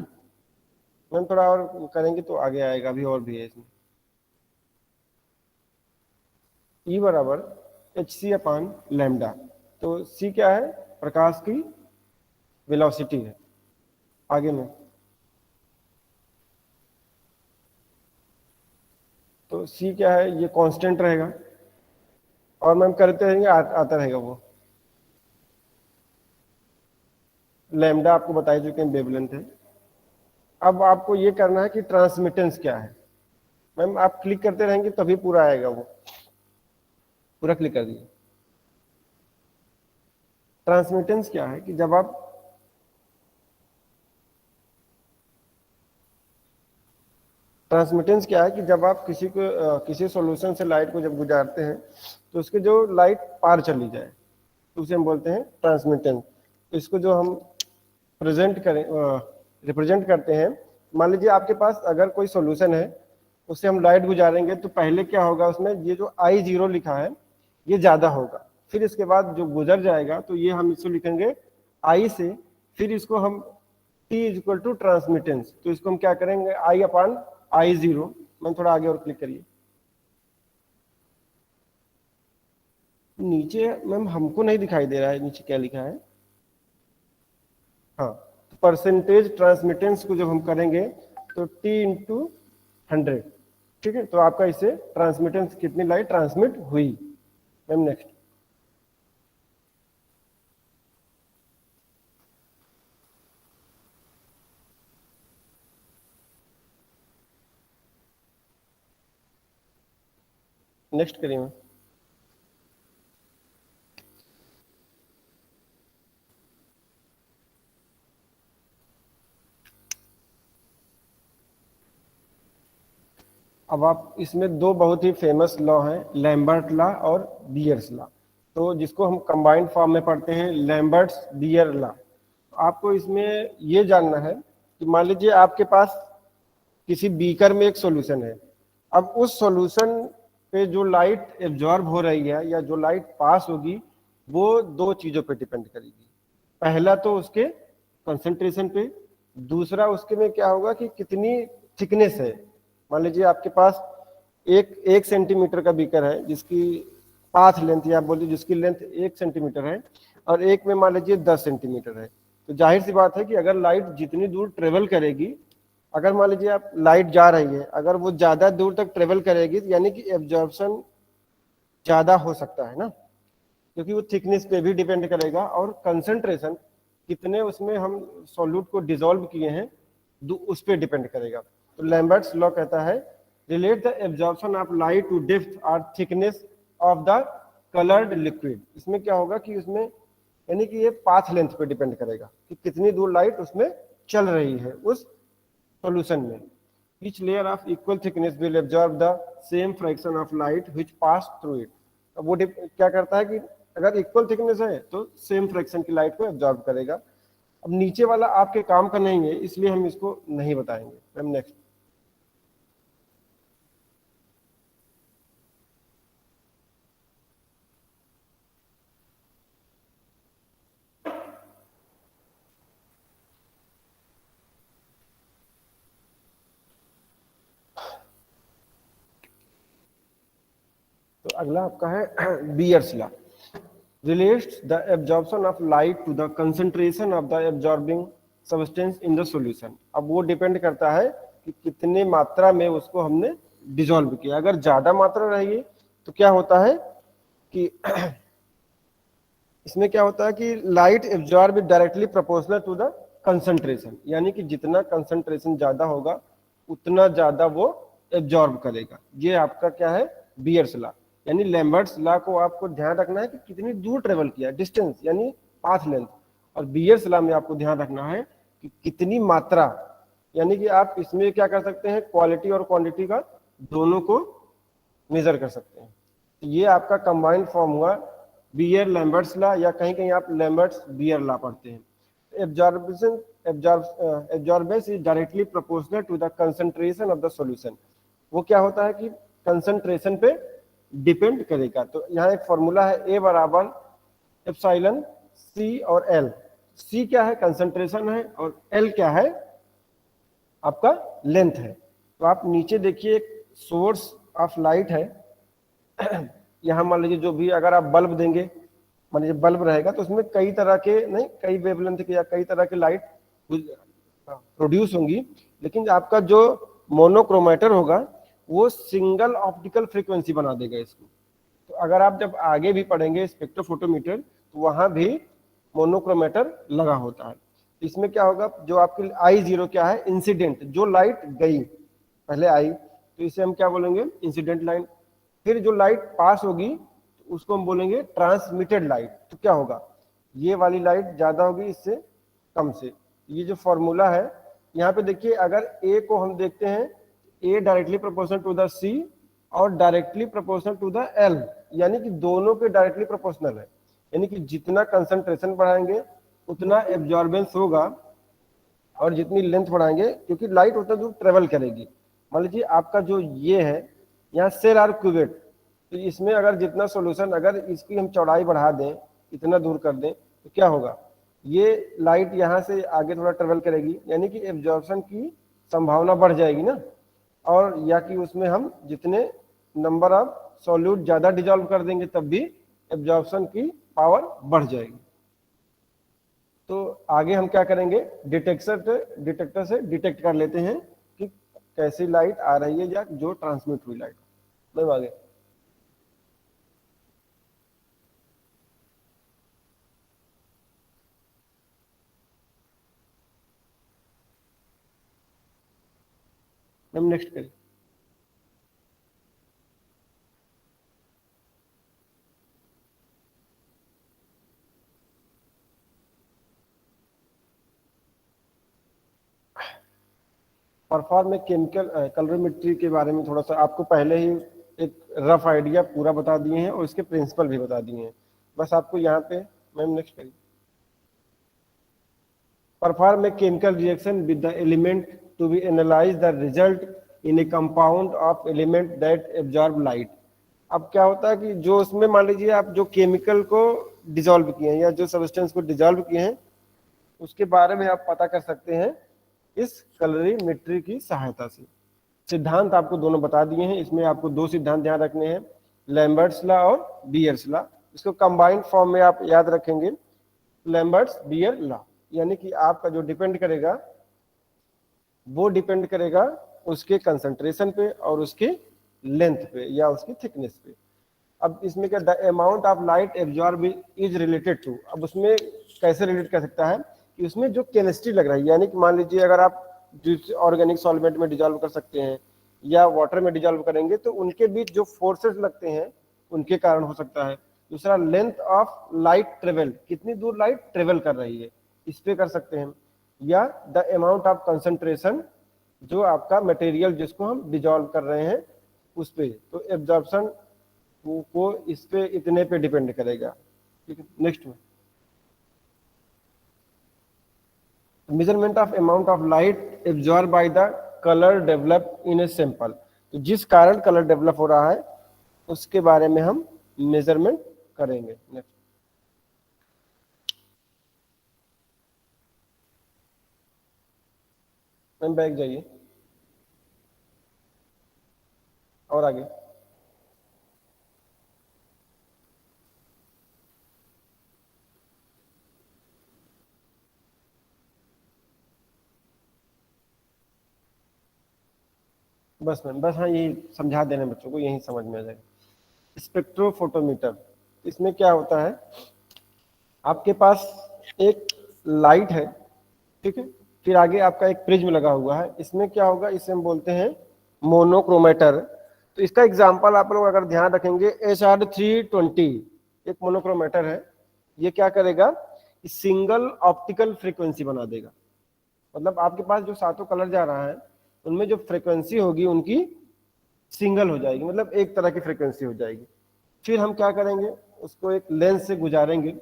मैम थोड़ा और करेंगे तो आगे आएगा, अभी और भी है इसमें। E बराबर एच सी अपान लैम्डा, तो C क्या है, प्रकाश की वेलोसिटी है। आगे में तो C क्या है, ये कांस्टेंट रहेगा, और मैम करते रहेंगे आता रहेगा वो। लैम्डा आपको बता चुके हैं वेवलेंथ है। अब आपको ये करना है कि ट्रांसमिटेंस क्या है। मैम आप क्लिक करते रहेंगे तभी पूरा आएगा, वो पूरा क्लिक कर दिए। ट्रांसमिटेंस क्या है कि जब आप ट्रांसमिटेंस क्या है कि जब आप किसी सॉल्यूशन से लाइट को जब गुजारते हैं तो उसके जो लाइट पार चली जाए तो उसे हम बोलते हैं ट्रांसमिटेंस। इसको जो हम रिप्रेजेंट करते हैं, मान लीजिए आपके पास अगर कोई सॉल्यूशन है उससे हम लाइट गुजारेंगे तो पहले क्या होगा, उसमें ये जो I0 लिखा है ये ज्यादा होगा, फिर इसके बाद जो गुजर जाएगा तो ये हम इसको लिखेंगे I से, फिर इसको हम T इक्वल टू ट्रांसमिटेंस, तो इसको हम क्या करेंगे I अपान I0। मैम थोड़ा आगे और क्लिक करिए। नीचे मैम हमको नहीं दिखाई दे रहा है नीचे क्या लिखा है। हाँ, परसेंटेज ट्रांसमिटेंस को जब हम करेंगे तो T इंटू 100, ठीक है। तो आपका इससे ट्रांसमिटेंस कितनी लाइट ट्रांसमिट हुई। Ma'am next. नेक्स्ट करिए मैम। अब आप इसमें दो बहुत ही फेमस लॉ हैं, लैम्बर्ट लॉ और बियर्स लॉ। तो जिसको हम कंबाइंड फॉर्म में पढ़ते हैं लैम्बर्ट्स बियर लॉ। आपको इसमें ये जानना है कि मान लीजिए आपके पास किसी बीकर में एक सॉल्यूशन है, अब उस सॉल्यूशन पे जो लाइट एब्जॉर्ब हो रही है या जो लाइट पास होगी वो दो चीजों पे डिपेंड करेगी। पहला तो उसके कंसंट्रेशन पे, दूसरा उसके में क्या होगा कि कितनी थिकनेस है। मान लीजिए आपके पास एक सेंटीमीटर का बीकर है जिसकी पाथ लेंथ या बोलिए जिसकी लेंथ 1 सेंटीमीटर है, और एक में मान लीजिए 10 सेंटीमीटर है। तो जाहिर सी बात है कि अगर लाइट जितनी दूर ट्रेवल करेगी, अगर मान लीजिए आप लाइट जा रही है, अगर वो ज्यादा दूर तक ट्रेवल करेगी यानी कि एब्जॉर्प्शन ज्यादा हो सकता है ना, क्योंकि वो थिकनेस पे भी डिपेंड करेगा और कंसंट्रेशन कितने उसमें हम सॉल्यूट को डिसॉल्व किए हैं उस पर डिपेंड करेगा। तो लैम्बर्ट्स लॉ कहता है relate the absorption of light to depth और thickness of the coloured liquid. इसमें क्या होगा कि उसमें यानी कि ये पाथ लेंथ पे डिपेंड करेगा कि कितनी दूर लाइट उसमें चल रही है उस सॉल्यूशन में। Each layer of equal thickness will absorb the same fraction of light which passed through it। अब वो क्या करता है कि अगर इक्वल थिकनेस है तो सेम फ्रैक्शन की लाइट को एब्जॉर्ब करेगा। अब नीचे वाला आपके काम का नहीं है इसलिए हम इसको नहीं बताएंगे। Ma'am next. अगला आपका है Beer's law, relates the absorption of light to the concentration of the absorbing substance in the solution. अब वो डिपेंड करता है कि कितने मात्रा में उसको हमने डिसॉल्व किया। अगर ज्यादा मात्रा रहेगी तो क्या होता है कि इसमें क्या होता है कि light absorb directly proportional to the concentration, यानी कि जितना कंसंट्रेशन ज्यादा होगा उतना ज्यादा वो एब्जॉर्ब करेगा। ये आपका क्या है बीयर्स लॉ, यानी लैम्बर्ट्स लॉ को आपको ध्यान रखना है कि कितनी दूर ट्रेवल किया, डिस्टेंस यानी पाथ लेंथ। और बीयर्स लॉ में आपको ध्यान रखना है कि कितनी मात्रा, यानी कि आप इसमें क्या कर सकते हैं क्वालिटी और क्वांटिटी का दोनों को मेजर कर सकते हैं। ये आपका कंबाइंड फॉर्म हुआ बीयर लैम्बर्ट्स लॉ, या कहीं कहीं आप लैम्बर्ट्स बीयर लॉ पढ़ते हैं। Absorbance is directly proportional to the concentration of the solution. वो क्या होता है कि कंसंट्रेशन पे डिपेंड करेगा। तो यहाँ एक फॉर्मूला है ए बराबर एप्सिलॉन सी और एल। सी क्या है कंसंट्रेशन है और एल क्या है आपका लेंथ है। तो आप नीचे देखिए एक सोर्स ऑफ लाइट है यहाँ मान लीजिए जो भी अगर आप बल्ब देंगे, मान लीजिए बल्ब रहेगा तो उसमें कई तरह के नहीं कई वेवलेंथ के या कई तरह के लाइट प्रोड्यूस होंगी, लेकिन आपका जो मोनोक्रोमेटर होगा वो सिंगल ऑप्टिकल फ्रीक्वेंसी बना देगा इसको। तो अगर आप जब आगे भी पढ़ेंगे स्पेक्ट्रोफोटोमीटर तो वहां भी मोनोक्रोमेटर लगा होता है। इसमें क्या होगा जो आपकी I0 क्या है इंसिडेंट, जो लाइट गई पहले आई तो इसे हम क्या बोलेंगे इंसिडेंट लाइट। फिर जो लाइट पास होगी तो उसको हम बोलेंगे ट्रांसमिटेड लाइट। तो क्या होगा ये वाली लाइट ज्यादा होगी इससे कम से। ये जो फॉर्मूला है यहाँ पे देखिए, अगर ए को हम देखते हैं A directly proportional to the C और directly proportional to the L, यानी कि दोनों के डायरेक्टली प्रोपोर्शनल है। यानी कि जितना कंसंट्रेशन बढ़ाएंगे उतना एब्जॉर्बेंस होगा और जितनी लेंथ बढ़ाएंगे क्योंकि लाइट उतना दूर ट्रेवल करेगी। मान लीजिए आपका जो ये है यहाँ सेल आर क्यूबेट, तो इसमें अगर जितना सॉल्यूशन अगर इसकी हम चौड़ाई बढ़ा दें इतना दूर कर दें तो क्या होगा ये लाइट यहाँ से आगे थोड़ा ट्रेवल करेगी, यानी कि एब्जॉर्प्शन की संभावना बढ़ जाएगी ना। और या कि उसमें हम जितने नंबर ऑफ सॉल्यूट ज्यादा डिजॉल्व कर देंगे तब भी एब्जॉर्प्शन की पावर बढ़ जाएगी। तो आगे हम क्या करेंगे डिटेक्टर से डिटेक्ट कर लेते हैं कि कैसी लाइट आ रही है या जो ट्रांसमिट हुई लाइट। मैम आगे मैम नेक्स्ट करिए। परफॉर्म में केमिकल कलरीमेट्री के बारे में थोड़ा सा आपको पहले ही एक रफ आइडिया पूरा बता दिए हैं और इसके प्रिंसिपल भी बता दिए हैं। बस आपको यहाँ पे मैम नेक्स्ट करिए। Perform a chemical reaction with the element to be analyze the result in a compound of element that absorb light। अब क्या होता है कि जो उसमें मान लीजिए आप जो केमिकल को डिसॉल्व किए हैं या जो सब्सटेंस को डिसॉल्व किए हैं उसके बारे में आप पता कर सकते हैं इस कलरीमेट्री की सहायता से। सिद्धांत आपको दोनों बता दिए हैं, इसमें आपको दो सिद्धांत ध्यान रखने हैं, लैम्बर्ट्स लॉ और बीयर्स लॉ। इसको कंबाइंड फॉर्म में आप याद रखेंगे लैम्बर्ट्स बीयर लॉ, यानी कि आपका जो डिपेंड करेगा वो डिपेंड करेगा उसके कंसंट्रेशन पे और उसके लेंथ पे या उसकी थिकनेस पे। अब इसमें क्या the amount of light absorb is related to, अब उसमें कैसे रिलेट कर सकता है कि उसमें जो केमिस्ट्री लग रहा है, यानी कि मान लीजिए अगर आप ऑर्गेनिक सॉल्वेंट में डिजॉल्व कर सकते हैं या वाटर में डिजॉल्व करेंगे तो उनके बीच जो फोर्सेस लगते हैं उनके कारण हो सकता है। दूसरा लेंथ ऑफ लाइट ट्रेवल, कितनी दूर लाइट ट्रेवल कर रही है इस पे कर सकते हैं, या द अमाउंट ऑफ कंसंट्रेशन जो आपका मटेरियल जिसको हम डिजॉल्व कर रहे हैं उस पे। तो एब्जॉर्प्शन को इस पे इतने पे डिपेंड करेगा। ठीक है नेक्स्ट में measurement of amount of light absorb by the colour develop in a sample. तो जिस कारण कलर डेवलप हो रहा है उसके बारे में हम मेजरमेंट करेंगे। नेक्स्ट मैम बैक जाइए और आगे। बस मैम, बस हाँ यही समझा देना बच्चों को, यही समझ में आ जाएगा। स्पेक्ट्रोफोटोमीटर, इसमें क्या होता है, आपके पास एक लाइट है, ठीक है, फिर आगे आपका एक प्रिज्म लगा हुआ है। इसमें क्या होगा, इसे हम बोलते हैं मोनोक्रोमेटर। तो इसका एग्जांपल आप लोग अगर ध्यान रखेंगे, HR320 एक मोनोक्रोमेटर है। ये क्या करेगा, सिंगल ऑप्टिकल फ्रीक्वेंसी बना देगा। मतलब आपके पास जो सातों कलर जा रहा है उनमें जो फ्रीक्वेंसी होगी उनकी सिंगल हो जाएगी, मतलब एक तरह की फ्रीक्वेंसी हो जाएगी। फिर हम क्या करेंगे, उसको एक लेंस से गुजारेंगे।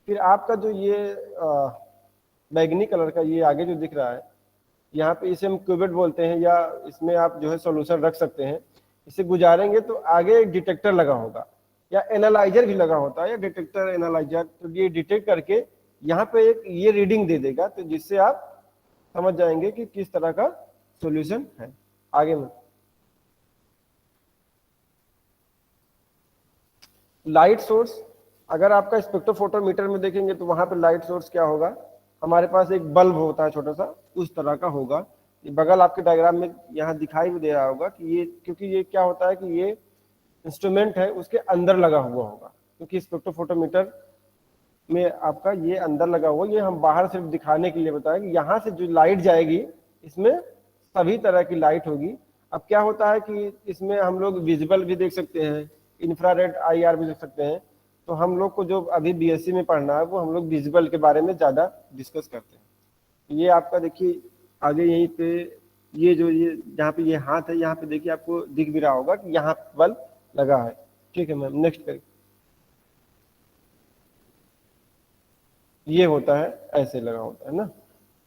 फिर आपका जो ये बैगनी कलर का ये आगे जो दिख रहा है, यहाँ पे इसे हम क्यूबिट बोलते हैं, या इसमें आप जो है सॉल्यूशन रख सकते हैं। इसे गुजारेंगे तो आगे एक डिटेक्टर लगा होगा, या एनालाइजर भी लगा होता है, या डिटेक्टर एनालाइजर। तो ये डिटेक्ट करके यहाँ पे एक ये रीडिंग दे देगा, तो जिससे आप समझ जाएंगे कि किस तरह का सॉल्यूशन है। आगे में लाइट सोर्स, अगर आपका स्पेक्ट्रोफोटोमीटर में देखेंगे तो वहां पे लाइट सोर्स क्या होगा, हमारे पास एक बल्ब होता है छोटा सा, उस तरह का होगा। ये बगल आपके डायग्राम में यहाँ दिखाई भी दे रहा होगा कि ये, क्योंकि ये क्या होता है कि ये इंस्ट्रूमेंट है उसके अंदर लगा हुआ होगा, क्योंकि स्पेक्ट्रोफोटोमीटर में आपका ये अंदर लगा हुआ। ये हम बाहर सिर्फ दिखाने के लिए बताया कि यहाँ से जो लाइट जाएगी इसमें सभी तरह की लाइट होगी। अब क्या होता है कि इसमें हम लोग विजिबल भी देख सकते हैं, इंफ्रारेड IR भी देख सकते हैं। तो हम लोग को जो अभी BSc में पढ़ना है वो हम लोग विजिबल के बारे में ज़्यादा डिस्कस करते हैं। ये आपका देखिए आगे यहीं पे ये जो ये जहाँ पे ये हाथ है, यहाँ पे देखिए आपको दिख भी रहा होगा कि यहाँ बल्ब लगा है। ठीक है मैम, नेक्स्ट करिए। ये होता है, ऐसे लगा होता है ना।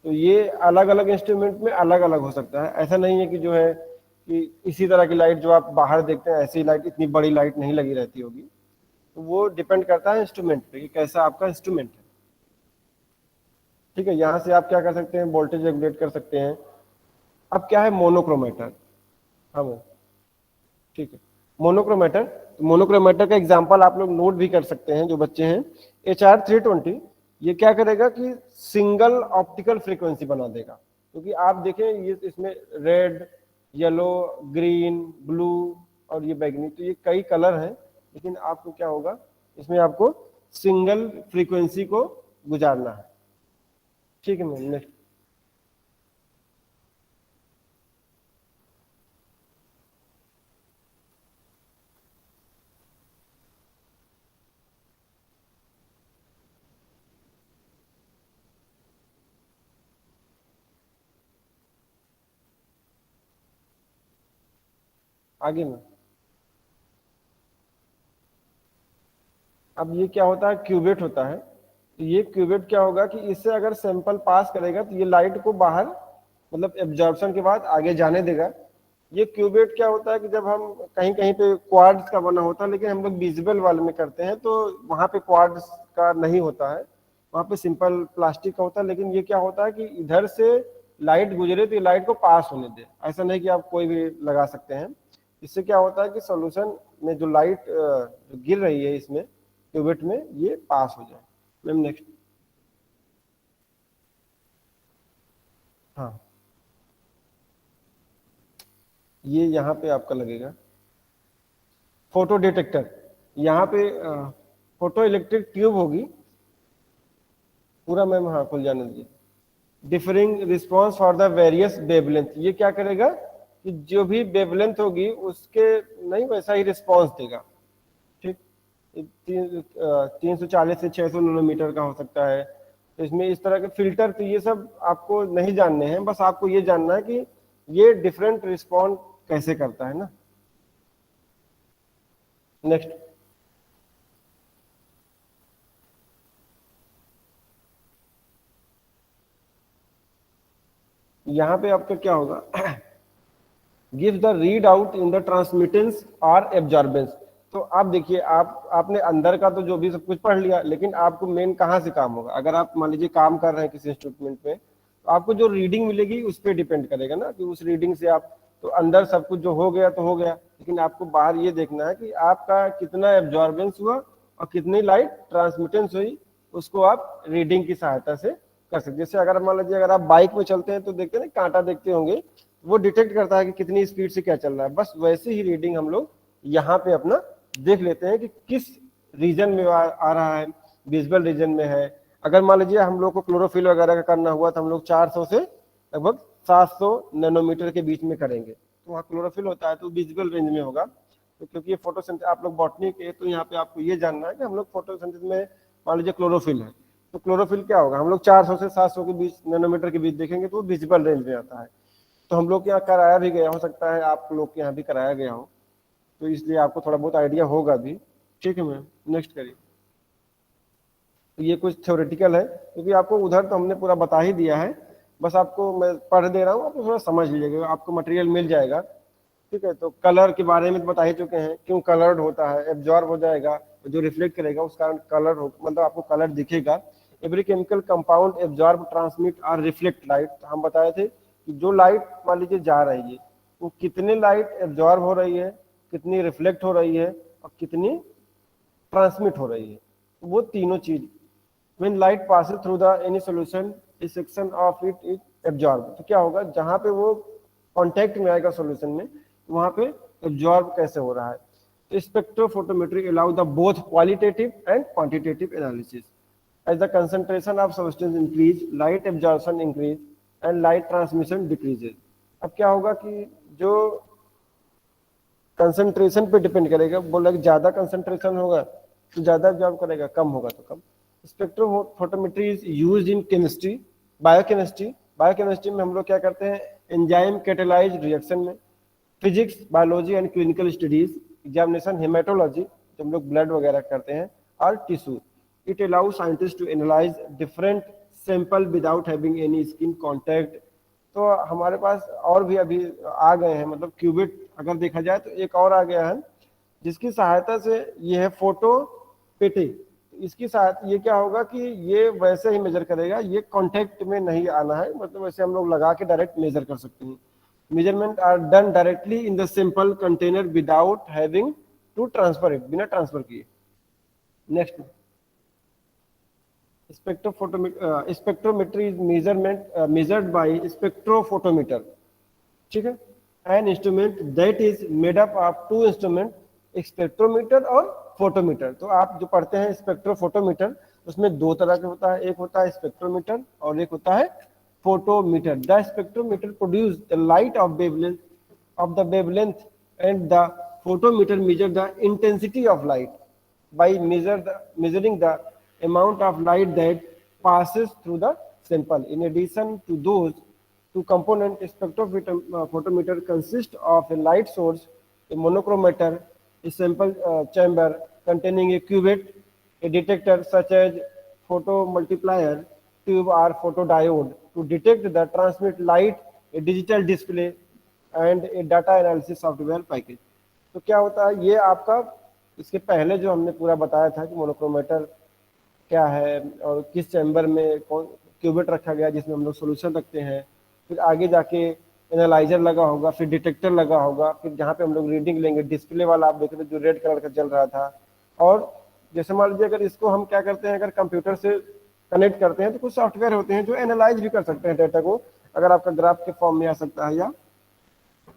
तो ये अलग अलग इंस्ट्रूमेंट में अलग अलग हो सकता है। ऐसा नहीं है कि जो है कि इसी तरह की लाइट जो आप बाहर देखते हैं ऐसी लाइट, इतनी बड़ी लाइट नहीं लगी रहती होगी। तो वो डिपेंड करता है इंस्ट्रूमेंट पे कि कैसा आपका इंस्ट्रूमेंट है। ठीक है, यहाँ से आप क्या कर सकते हैं, वोल्टेज रेगुलेट कर सकते हैं। अब क्या है मोनोक्रोमेटर, हाँ ठीक है, मोनोक्रोमेटर। तो मोनोक्रोमेटर का एग्जांपल आप लोग नोट भी कर सकते हैं जो बच्चे हैं। HR320 ये क्या करेगा कि सिंगल ऑप्टिकल फ्रीक्वेंसी बना देगा, क्योंकि आप देखें ये इसमें रेड, येलो, ग्रीन, ब्लू और ये बैगनी, तो ये कई कलर हैं, लेकिन आपको क्या होगा, इसमें आपको सिंगल फ्रीक्वेंसी को गुजारना है। ठीक है मैम, नेक्स्ट। आगे में अब ये क्या होता है, क्यूबेट होता है। तो ये क्यूबेट क्या होगा कि इससे अगर सैंपल पास करेगा तो ये लाइट को बाहर, मतलब एब्जॉर्प्शन के बाद आगे जाने देगा। ये क्यूबेट क्या होता है कि जब हम कहीं कहीं पे क्वार्ट्ज का बना होता है, लेकिन हम लोग विजिबल वाले में करते हैं तो वहां पे क्वार्ट्ज का नहीं होता है, वहां पे सिंपल प्लास्टिक का होता है। लेकिन ये क्या होता है कि इधर से लाइट गुजरे तो ये लाइट को पास होने दे, ऐसा नहीं कि आप कोई भी लगा सकते हैं। इससे क्या होता है कि सॉल्यूशन में जो लाइट गिर रही है इसमें क्यूबेट में, ये पास हो जाए। Ma'am next. हाँ, ये यहाँ पे आपका लगेगा फोटो डिटेक्टर। यहाँ पे फोटो इलेक्ट्रिक ट्यूब होगी पूरा, मैम हाँ खुल जाने दीजिए। Differing response for the various wavelength, ये क्या करेगा कि जो भी वेवलेंथ होगी उसके नहीं वैसा ही रिस्पॉन्स देगा। ठीक, 340 से 600 नैनोमीटर का हो सकता है। तो इसमें इस तरह के फिल्टर, तो ये सब आपको नहीं जानने हैं, बस आपको ये जानना है कि ये डिफरेंट रिस्पॉन्स कैसे करता है ना। नेक्स्ट। यहाँ पे आपका क्या होगा, give the read out in the transmittance और एब्जॉर्बेंस। तो आप देखिए, आपने अंदर का तो जो भी सब कुछ पढ़ लिया, लेकिन आपको मेन कहाँ से काम होगा। अगर आप मान लीजिए काम कर रहे हैं किसी इंस्ट्रूमेंट पे, तो आपको जो रीडिंग मिलेगी उस पर डिपेंड करेगा ना, कि उस रीडिंग से आप, तो अंदर सब कुछ जो हो गया तो हो गया, लेकिन आपको बाहर ये देखना है कि आपका कितना एब्जॉर्बेंस हुआ और कितनी लाइट ट्रांसमिटेंस हुई, उसको आप रीडिंग की सहायता से कर सकते। जैसे अगर मान लीजिए अगर आप बाइक में चलते हैं तो देखते हैं ना, कांटा देखते होंगे, वो डिटेक्ट करता है कि कितनी स्पीड से क्या चल रहा है। बस वैसे ही रीडिंग हम लोग यहाँ पे अपना देख लेते हैं कि किस रीजन में आ रहा है, विजुअल रीजन में है। अगर मान लीजिए हम लोग को क्लोरोफिल वगैरह का करना हुआ तो हम लोग 400 से लगभग 700 नैनोमीटर के बीच में करेंगे, तो वहाँ क्लोरोफिल होता है तो विजुअल रेंज में होगा। तो क्योंकि ये फोटोसिंथेसिस, आप लोग बॉटनी के, तो यहाँ पे आपको ये जानना है कि हम लोग फोटोसिंथेसिस में मान लीजिए क्लोरोफिल है, तो क्लोरोफिल क्या होगा, हम लोग 400 से 700 के बीच नैनोमीटर के बीच देखेंगे तो वो विजिबल रेंज में आता है। तो हम लोग के यहाँ कराया भी गया, हो सकता है आप लोग के यहाँ भी कराया गया हो, तो इसलिए आपको थोड़ा बहुत आइडिया होगा भी। ठीक है मैम, नेक्स्ट करिए। तो ये कुछ थ्योरेटिकल है, क्योंकि आपको उधर तो हमने पूरा बता ही दिया है, बस आपको मैं पढ़ दे रहा हूँ, आप थोड़ा समझ लीजिएगा, आपको मटेरियल मिल जाएगा। ठीक है, तो कलर के बारे में बता ही चुके हैं, क्यों कलर्ड होता है, एब्जॉर्ब हो जाएगा, जो रिफ्लेक्ट करेगा उस कारण कलर हो, मतलब आपको कलर दिखेगा। Every chemical compound absorb, transmit और रिफ्लेक्ट लाइट। हम बताए थे कि जो लाइट मान लीजिए जा रही है, वो कितनी लाइट एब्जॉर्ब हो रही है, कितनी रिफ्लेक्ट हो रही है और कितनी ट्रांसमिट हो रही है, वो तीनों चीज। When light passes through the any solution, a section of it is absorbed। तो क्या होगा, जहां पे वो कांटेक्ट में आएगा सॉल्यूशन में, वहां पे एब्जॉर्ब कैसे हो रहा है। Spectrophotometry allow the both qualitative and quantitative analysis. As the concentration of substance increase, light absorption increase and light transmission decreases. अब क्या होगा कि जो कंसंट्रेशन पे डिपेंड करेगा, बोला कि ज्यादा कंसंट्रेशन होगा तो ज्यादा एब्जॉर्ब करेगा, कम होगा तो कम। Spectrophotometry is used in chemistry, biochemistry. Biochemistry में हम लोग क्या करते हैं, एंजाइम कैटालाइज्ड रिएक्शन में, physics, biology and clinical studies, examination, haematology जो हम लोग ब्लड वगैरह करते हैं, और tissue. It allow scientist to analyse different sample without having any skin contact. तो हमारे पास और भी अभी आ गए हैं, मतलब क्यूबिट अगर देखा जाए तो एक और आ गया है, जिसकी सहायता से ये है फोटोपेटी। इसकी सहायता ये क्या होगा कि ये वैसे ही मेजर करेगा, ये कांटेक्ट में नहीं आना है, मतलब वैसे हम लोग लगा के डायरेक्ट मेजर कर सकते हैं। Measurement are done directly in the simple container without having to transfer it, बिना ट्रांसफर किए। Next, spectrometry is measured by spectrophotometer. ठीक है, an instrument that is made up of two instrument, spectrometer और photometer. तो आप जो पढ़ते हैं स्पेक्ट्रोफोटोमीटर, उसमें दो तरह के होता है, एक होता है स्पेक्ट्रोमीटर और एक होता है photometer. The spectrometer produce the light of the wavelength and the photometer major the intensity of light by measuring the amount of light that passes through the sample. In addition to those two components, spectrophotometer consists of a light source, a monochromator, a sample chamber containing a cuvette, a detector such as photomultiplier tube or photodiode to detect the transmit light, a digital display and a data analysis software package। तो क्या होता है, ये आपका इसके पहले जो हमने पूरा बताया था कि मोनोक्रोमेटर क्या है और किस चैम्बर में कौन क्यूबेट रखा गया जिसमें हम लोग सोल्यूशन रखते हैं, फिर आगे जाके एनालाइजर लगा होगा, फिर डिटेक्टर लगा होगा, फिर जहाँ पे हम लोग रीडिंग लेंगे, डिस्प्ले वाला आप देख रहे जो रेड कलर का चल रहा था। और जैसे मान लीजिए अगर इसको हम क्या करते हैं, अगर कंप्यूटर से कनेक्ट करते हैं तो कुछ सॉफ्टवेयर होते हैं जो एनालाइज भी कर सकते हैं डेटा को, अगर आपका ग्राफ के फॉर्म में आ सकता है या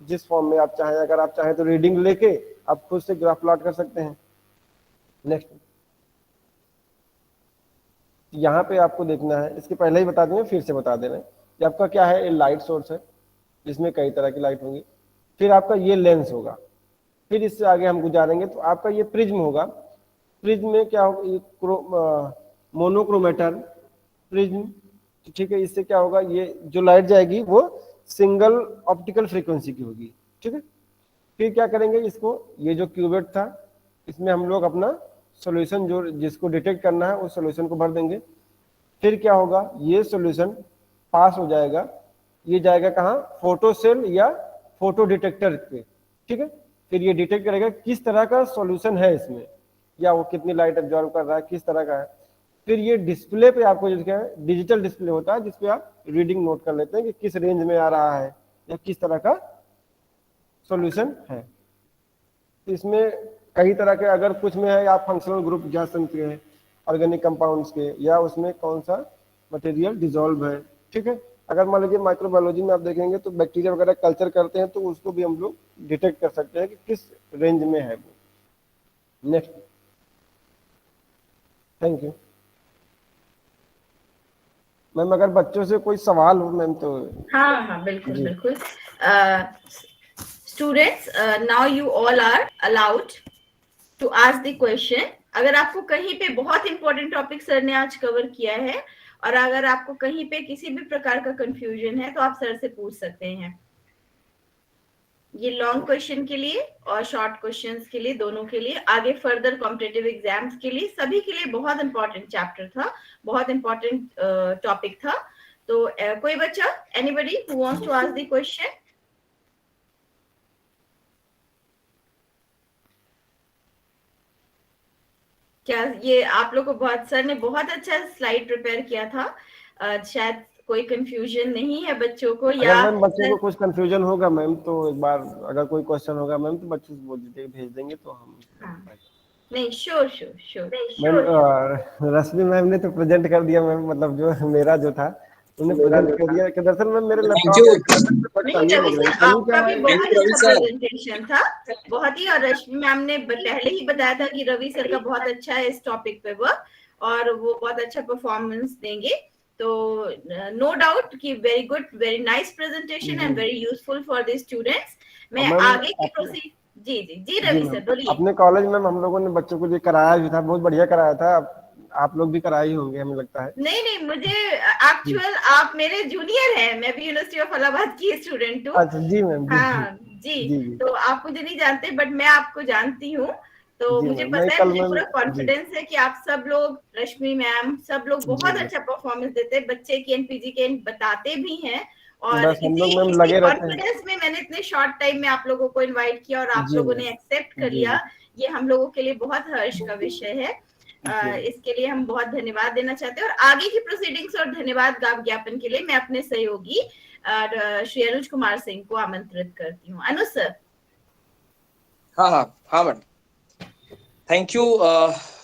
जिस फॉर्म में आप चाहें, अगर आप चाहें तो रीडिंग लेके आप खुद से ग्राफ प्लॉट कर सकते हैं। नेक्स्ट, यहाँ पे आपको देखना है, इसके पहले ही बता देंगे फिर से बता दे रहे हैं कि आपका क्या है, ये लाइट सोर्स है जिसमें कई तरह की लाइट होंगी, फिर आपका ये लेंस होगा, फिर इससे आगे हम गुजारेंगे तो आपका ये प्रिज्म होगा। प्रिज्म में क्या होगा, मोनोक्रोमेटर प्रिज्म। ठीक है, इससे क्या होगा, ये जो लाइट जाएगी वो सिंगल ऑप्टिकल फ्रीक्वेंसी की होगी। ठीक है, फिर क्या करेंगे, इसको ये जो क्यूबेट था इसमें हम लोग अपना सॉल्यूशन जो जिसको डिटेक्ट करना है उस सॉल्यूशन को भर देंगे। फिर क्या होगा, ये सॉल्यूशन पास हो जाएगा, ये जाएगा कहाँ, फोटो सेल या फोटो डिटेक्टर पे। ठीक है, फिर ये डिटेक्ट करेगा किस तरह का सॉल्यूशन है इसमें, या वो कितनी लाइट एब्जॉर्ब कर रहा है, किस तरह का है। फिर ये डिस्प्ले पे आपको जो क्या है, डिजिटल डिस्प्ले होता है जिसपे आप रीडिंग नोट कर लेते हैं कि किस रेंज में आ रहा है या किस तरह का सॉल्यूशन है। इसमें कई तरह के, अगर कुछ में है आप फंक्शनल ग्रुप जा सकते हैं ऑर्गेनिक कंपाउंड्स के, या उसमें कौन सा मटेरियल डिसॉल्व है। ठीक है, अगर मान लीजिए माइक्रोबायोलॉजी में आप देखेंगे तो बैक्टीरिया वगैरह कल्चर करते हैं तो उसको भी हम लोग डिटेक्ट कर सकते हैं कि किस रेंज में है वो। Next, thank you ma'am. अगर बच्चों से कोई सवाल हो मैम तो। हाँ हाँ बिल्कुल बिल्कुल। Students, now you all are allowed to ask the question. अगर आपको कहीं पे बहुत इंपॉर्टेंट टॉपिक सर ने आज कवर किया है और अगर आपको कहीं पे किसी भी प्रकार का कंफ्यूजन है तो आप सर से पूछ सकते हैं। ये लॉन्ग क्वेश्चन के लिए और शॉर्ट क्वेश्चंस के लिए, दोनों के लिए, आगे फर्दर कॉम्पिटिटिव एग्जाम्स के लिए, सभी के लिए बहुत इंपॉर्टेंट चैप्टर था, बहुत इंपॉर्टेंट टॉपिक था। तो कोई बच्चा, anybody who wants to ask the question? क्या ये आप लोग को बहुत, सर ने बहुत अच्छा स्लाइड प्रिपेयर किया था, शायद कोई कंफ्यूजन नहीं है बच्चों को? या अगर मैम बच्चों को कुछ कंफ्यूजन होगा मैम तो एक बार अगर कोई क्वेश्चन होगा मैम तो बच्चों से बोल दीजिए, भेज देंगे तो हम। नहीं, श्योर। मैम रश्मि मैम ने तो प्रेजेंट कर दिया मैम, मतलब जो मेरा जो था उन्होंने प्रेजेंट कर दिया कि दरअसल मैम मेरे लैपटॉप आपका भी बहुत अच्छा प्रेजेंटेशन था, बहुत ही। और रश्मि मैम ने पहले ही बताया था कि रवि सर का बहुत अच्छा है इस टॉपिक पे वर्क और वो बहुत अच्छा परफॉर्मेंस देंगे। तो नो डाउट कि very good, very nice presentation and very useful for the students. मैं आगे की प्रोसीड। जी रवि सर बोलिए। अपने कॉलेज में हम लोगों ने बच्चों को जो कराया भी था बहुत बढ़िया कराया था, आप लोग भी कराए ही होंगे हमें लगता है। नहीं, मुझे एक्चुअल आप मेरे जूनियर हैं, मैं भी यूनिवर्सिटी ऑफ इलाहाबाद की स्टूडेंट हूँ। अच्छा जी मैम। हाँ जी। तो आप मुझे नहीं जानते बट मैं आपको जानती हूँ, तो मुझे पता है, मुझे पूरा कॉन्फिडेंस है कि आप सब लोग, रश्मि मैम, सब लोग बहुत अच्छा परफॉर्मेंस देते हैं, बच्चे की एनपीजी के बताते भी हैं। और इसी कॉन्फिडेंस में मैंने इतने शॉर्ट टाइम में आप लोगों को इनवाइट किया और आप लोगों ने एक्सेप्ट कर लिया। ये हम लोगों के लिए बहुत हर्ष का विषय है। इसके लिए हम बहुत धन्यवाद देना चाहते हैं। और आगे की प्रोसीडिंग्स और धन्यवाद ज्ञापन के लिए मैं अपने सहयोगी श्री अनुज कुमार सिंह को आमंत्रित करती हूँ। अनुज सर। हाँ मैम, थैंक यू।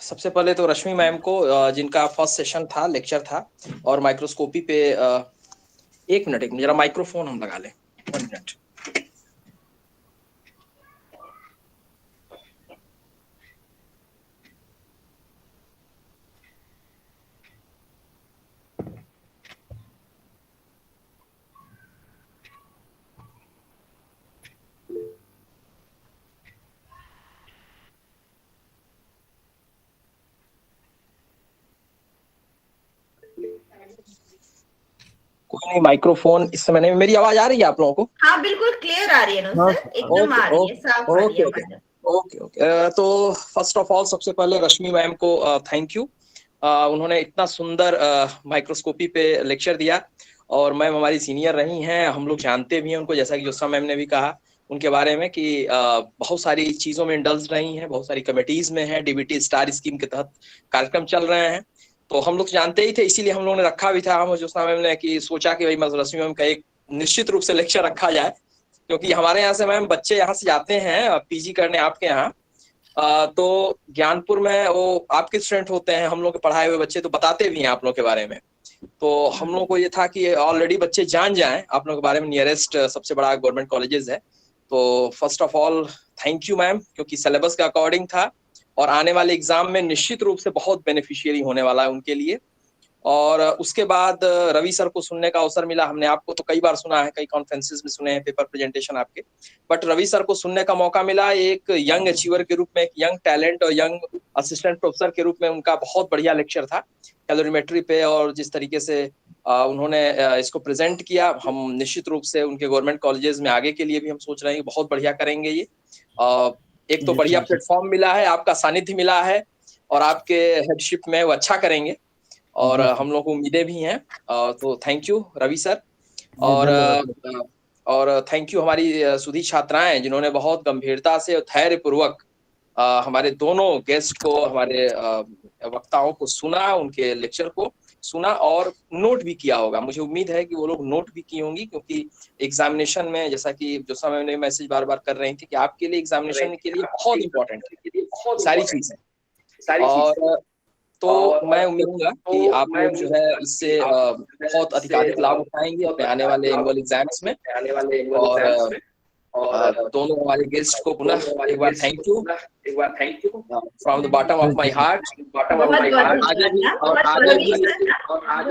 सबसे पहले तो रश्मि मैम को जिनका फर्स्ट सेशन था, लेक्चर था, और माइक्रोस्कोपी पे एक मिनट जरा माइक्रोफोन हम लगा लें, 1 मिनट। कोई नहीं, माइक्रोफोन इस समय नहीं। मेरी आवाज आ रही है आप लोगों को? हाँ बिल्कुल क्लियर आ रही है ना सर, एकदम आ रही है, साफ आ रही है। ओके। तो फर्स्ट ऑफ ऑल सबसे पहले रश्मि मैम को थैंक यू। उन्होंने इतना सुंदर माइक्रोस्कोपी पे लेक्चर दिया और मैम हमारी सीनियर रही हैं, हम लोग जानते भी हैं उनको, जैसा कि जोसा मैम ने भी कहा उनके बारे में कि बहुत सारी चीजों में इंडल्ज रही हैं, बहुत सारी कमेटीज में हैं, डीबीटी स्टार स्कीम के तहत कार्यक्रम चल रहे हैं। तो हम लोग जानते ही थे, इसीलिए हम लोगों ने रखा भी था, हम जोसा मैम ने कि सोचा कि भाई रश्मि मैम का एक निश्चित रूप से लेक्चर रखा जाए, क्योंकि हमारे यहाँ से मैम बच्चे यहाँ से जाते हैं पीजी करने आपके यहाँ, तो ज्ञानपुर में वो आपके स्टूडेंट होते हैं, हम लोग के पढ़ाए हुए बच्चे तो बताते भी हैं आप लोग के बारे में। तो हम लोग को ये था कि ऑलरेडी बच्चे जान जाएं आप लोग के बारे में, नियरेस्ट सबसे बड़ा गवर्नमेंट कॉलेजेस है। तो first of all thank you ma'am, क्योंकि सिलेबस के अकॉर्डिंग था और आने वाले एग्जाम में निश्चित रूप से बहुत बेनिफिशियरी होने वाला है उनके लिए। और उसके बाद रवि सर को सुनने का अवसर मिला। हमने आपको तो कई बार सुना है, कई कॉन्फ्रेंसेस में सुने हैं, पेपर प्रेजेंटेशन आपके, बट रवि सर को सुनने का मौका मिला एक यंग अचीवर के रूप में, एक यंग टैलेंट और यंग असिस्टेंट प्रोफेसर के रूप में। उनका बहुत बढ़िया लेक्चर था कैलोरीमेट्री पे, और जिस तरीके से उन्होंने इसको प्रेजेंट किया, हम निश्चित रूप से उनके गवर्नमेंट कॉलेजेस में आगे के लिए भी हम सोच रहे हैं कि बहुत बढ़िया करेंगे ये। एक तो बढ़िया प्लेटफॉर्म मिला है, आपका सानिध्य मिला है और आपके हेडशिप में वो अच्छा करेंगे और हम लोग को उम्मीदें भी हैं। तो थैंक यू रवि सर। और थैंक यू हमारी सुधी छात्राएं जिन्होंने बहुत गंभीरता से और धैर्य पूर्वक हमारे दोनों गेस्ट को, हमारे वक्ताओं को सुना, उनके लेक्चर को सुना और नोट भी किया होगा। मुझे उम्मीद है कि वो लोग नोट भी की होंगी, क्योंकि एग्जामिनेशन में, जैसा कि जो समय में मैसेज बार बार कर रही थी कि आपके लिए एग्जामिनेशन के लिए बहुत इंपॉर्टेंट है सारी चीजें। और तो मैं उम्मीद करूंगा कि आप लोग जो है इससे बहुत अधिकाधिक लाभ उठाएंगे अपने आने वाले एनुअल एग्जाम्स में। और दोनों हमारे गेस्ट को पुनः एक बार thank you from the bottom of my heart.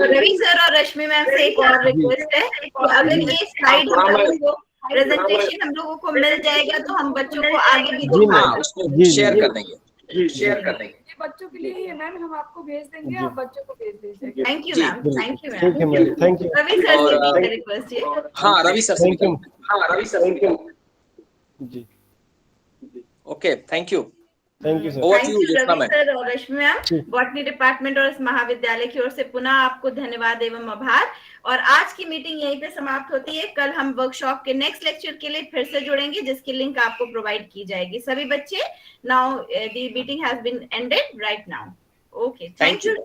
Ravi sir और रश्मि मैम से एक और रिक्वेस्ट है, अगर ये स्लाइड प्रेजेंटेशन हम लोगों को मिल जाएगा तो हम बच्चों को आगे भी उसको शेयर कर देंगे। ये बच्चों के लिए ही है मैम, हम आपको भेज देंगे, आप बच्चों को भेज दीजिएगा। Thank you ma'am, thank you ma'am, thank you. Ravi sir से भी रिक्वेस्ट है। हाँ Ravi sir ji okay thank you thank you sir. Thank you Ravi sir और रश्मि मैम। बॉटनी डिपार्टमेंट और इस महाविद्यालय की ओर से पुनः आपको धन्यवाद एवं आभार। और आज की मीटिंग यहीं पे समाप्त होती है। कल हम वर्कशॉप के नेक्स्ट लेक्चर के लिए फिर से जुड़ेंगे, जिसकी लिंक आपको प्रोवाइड की जाएगी। सभी बच्चे, now the meeting has been ended right now. Okay, thank you.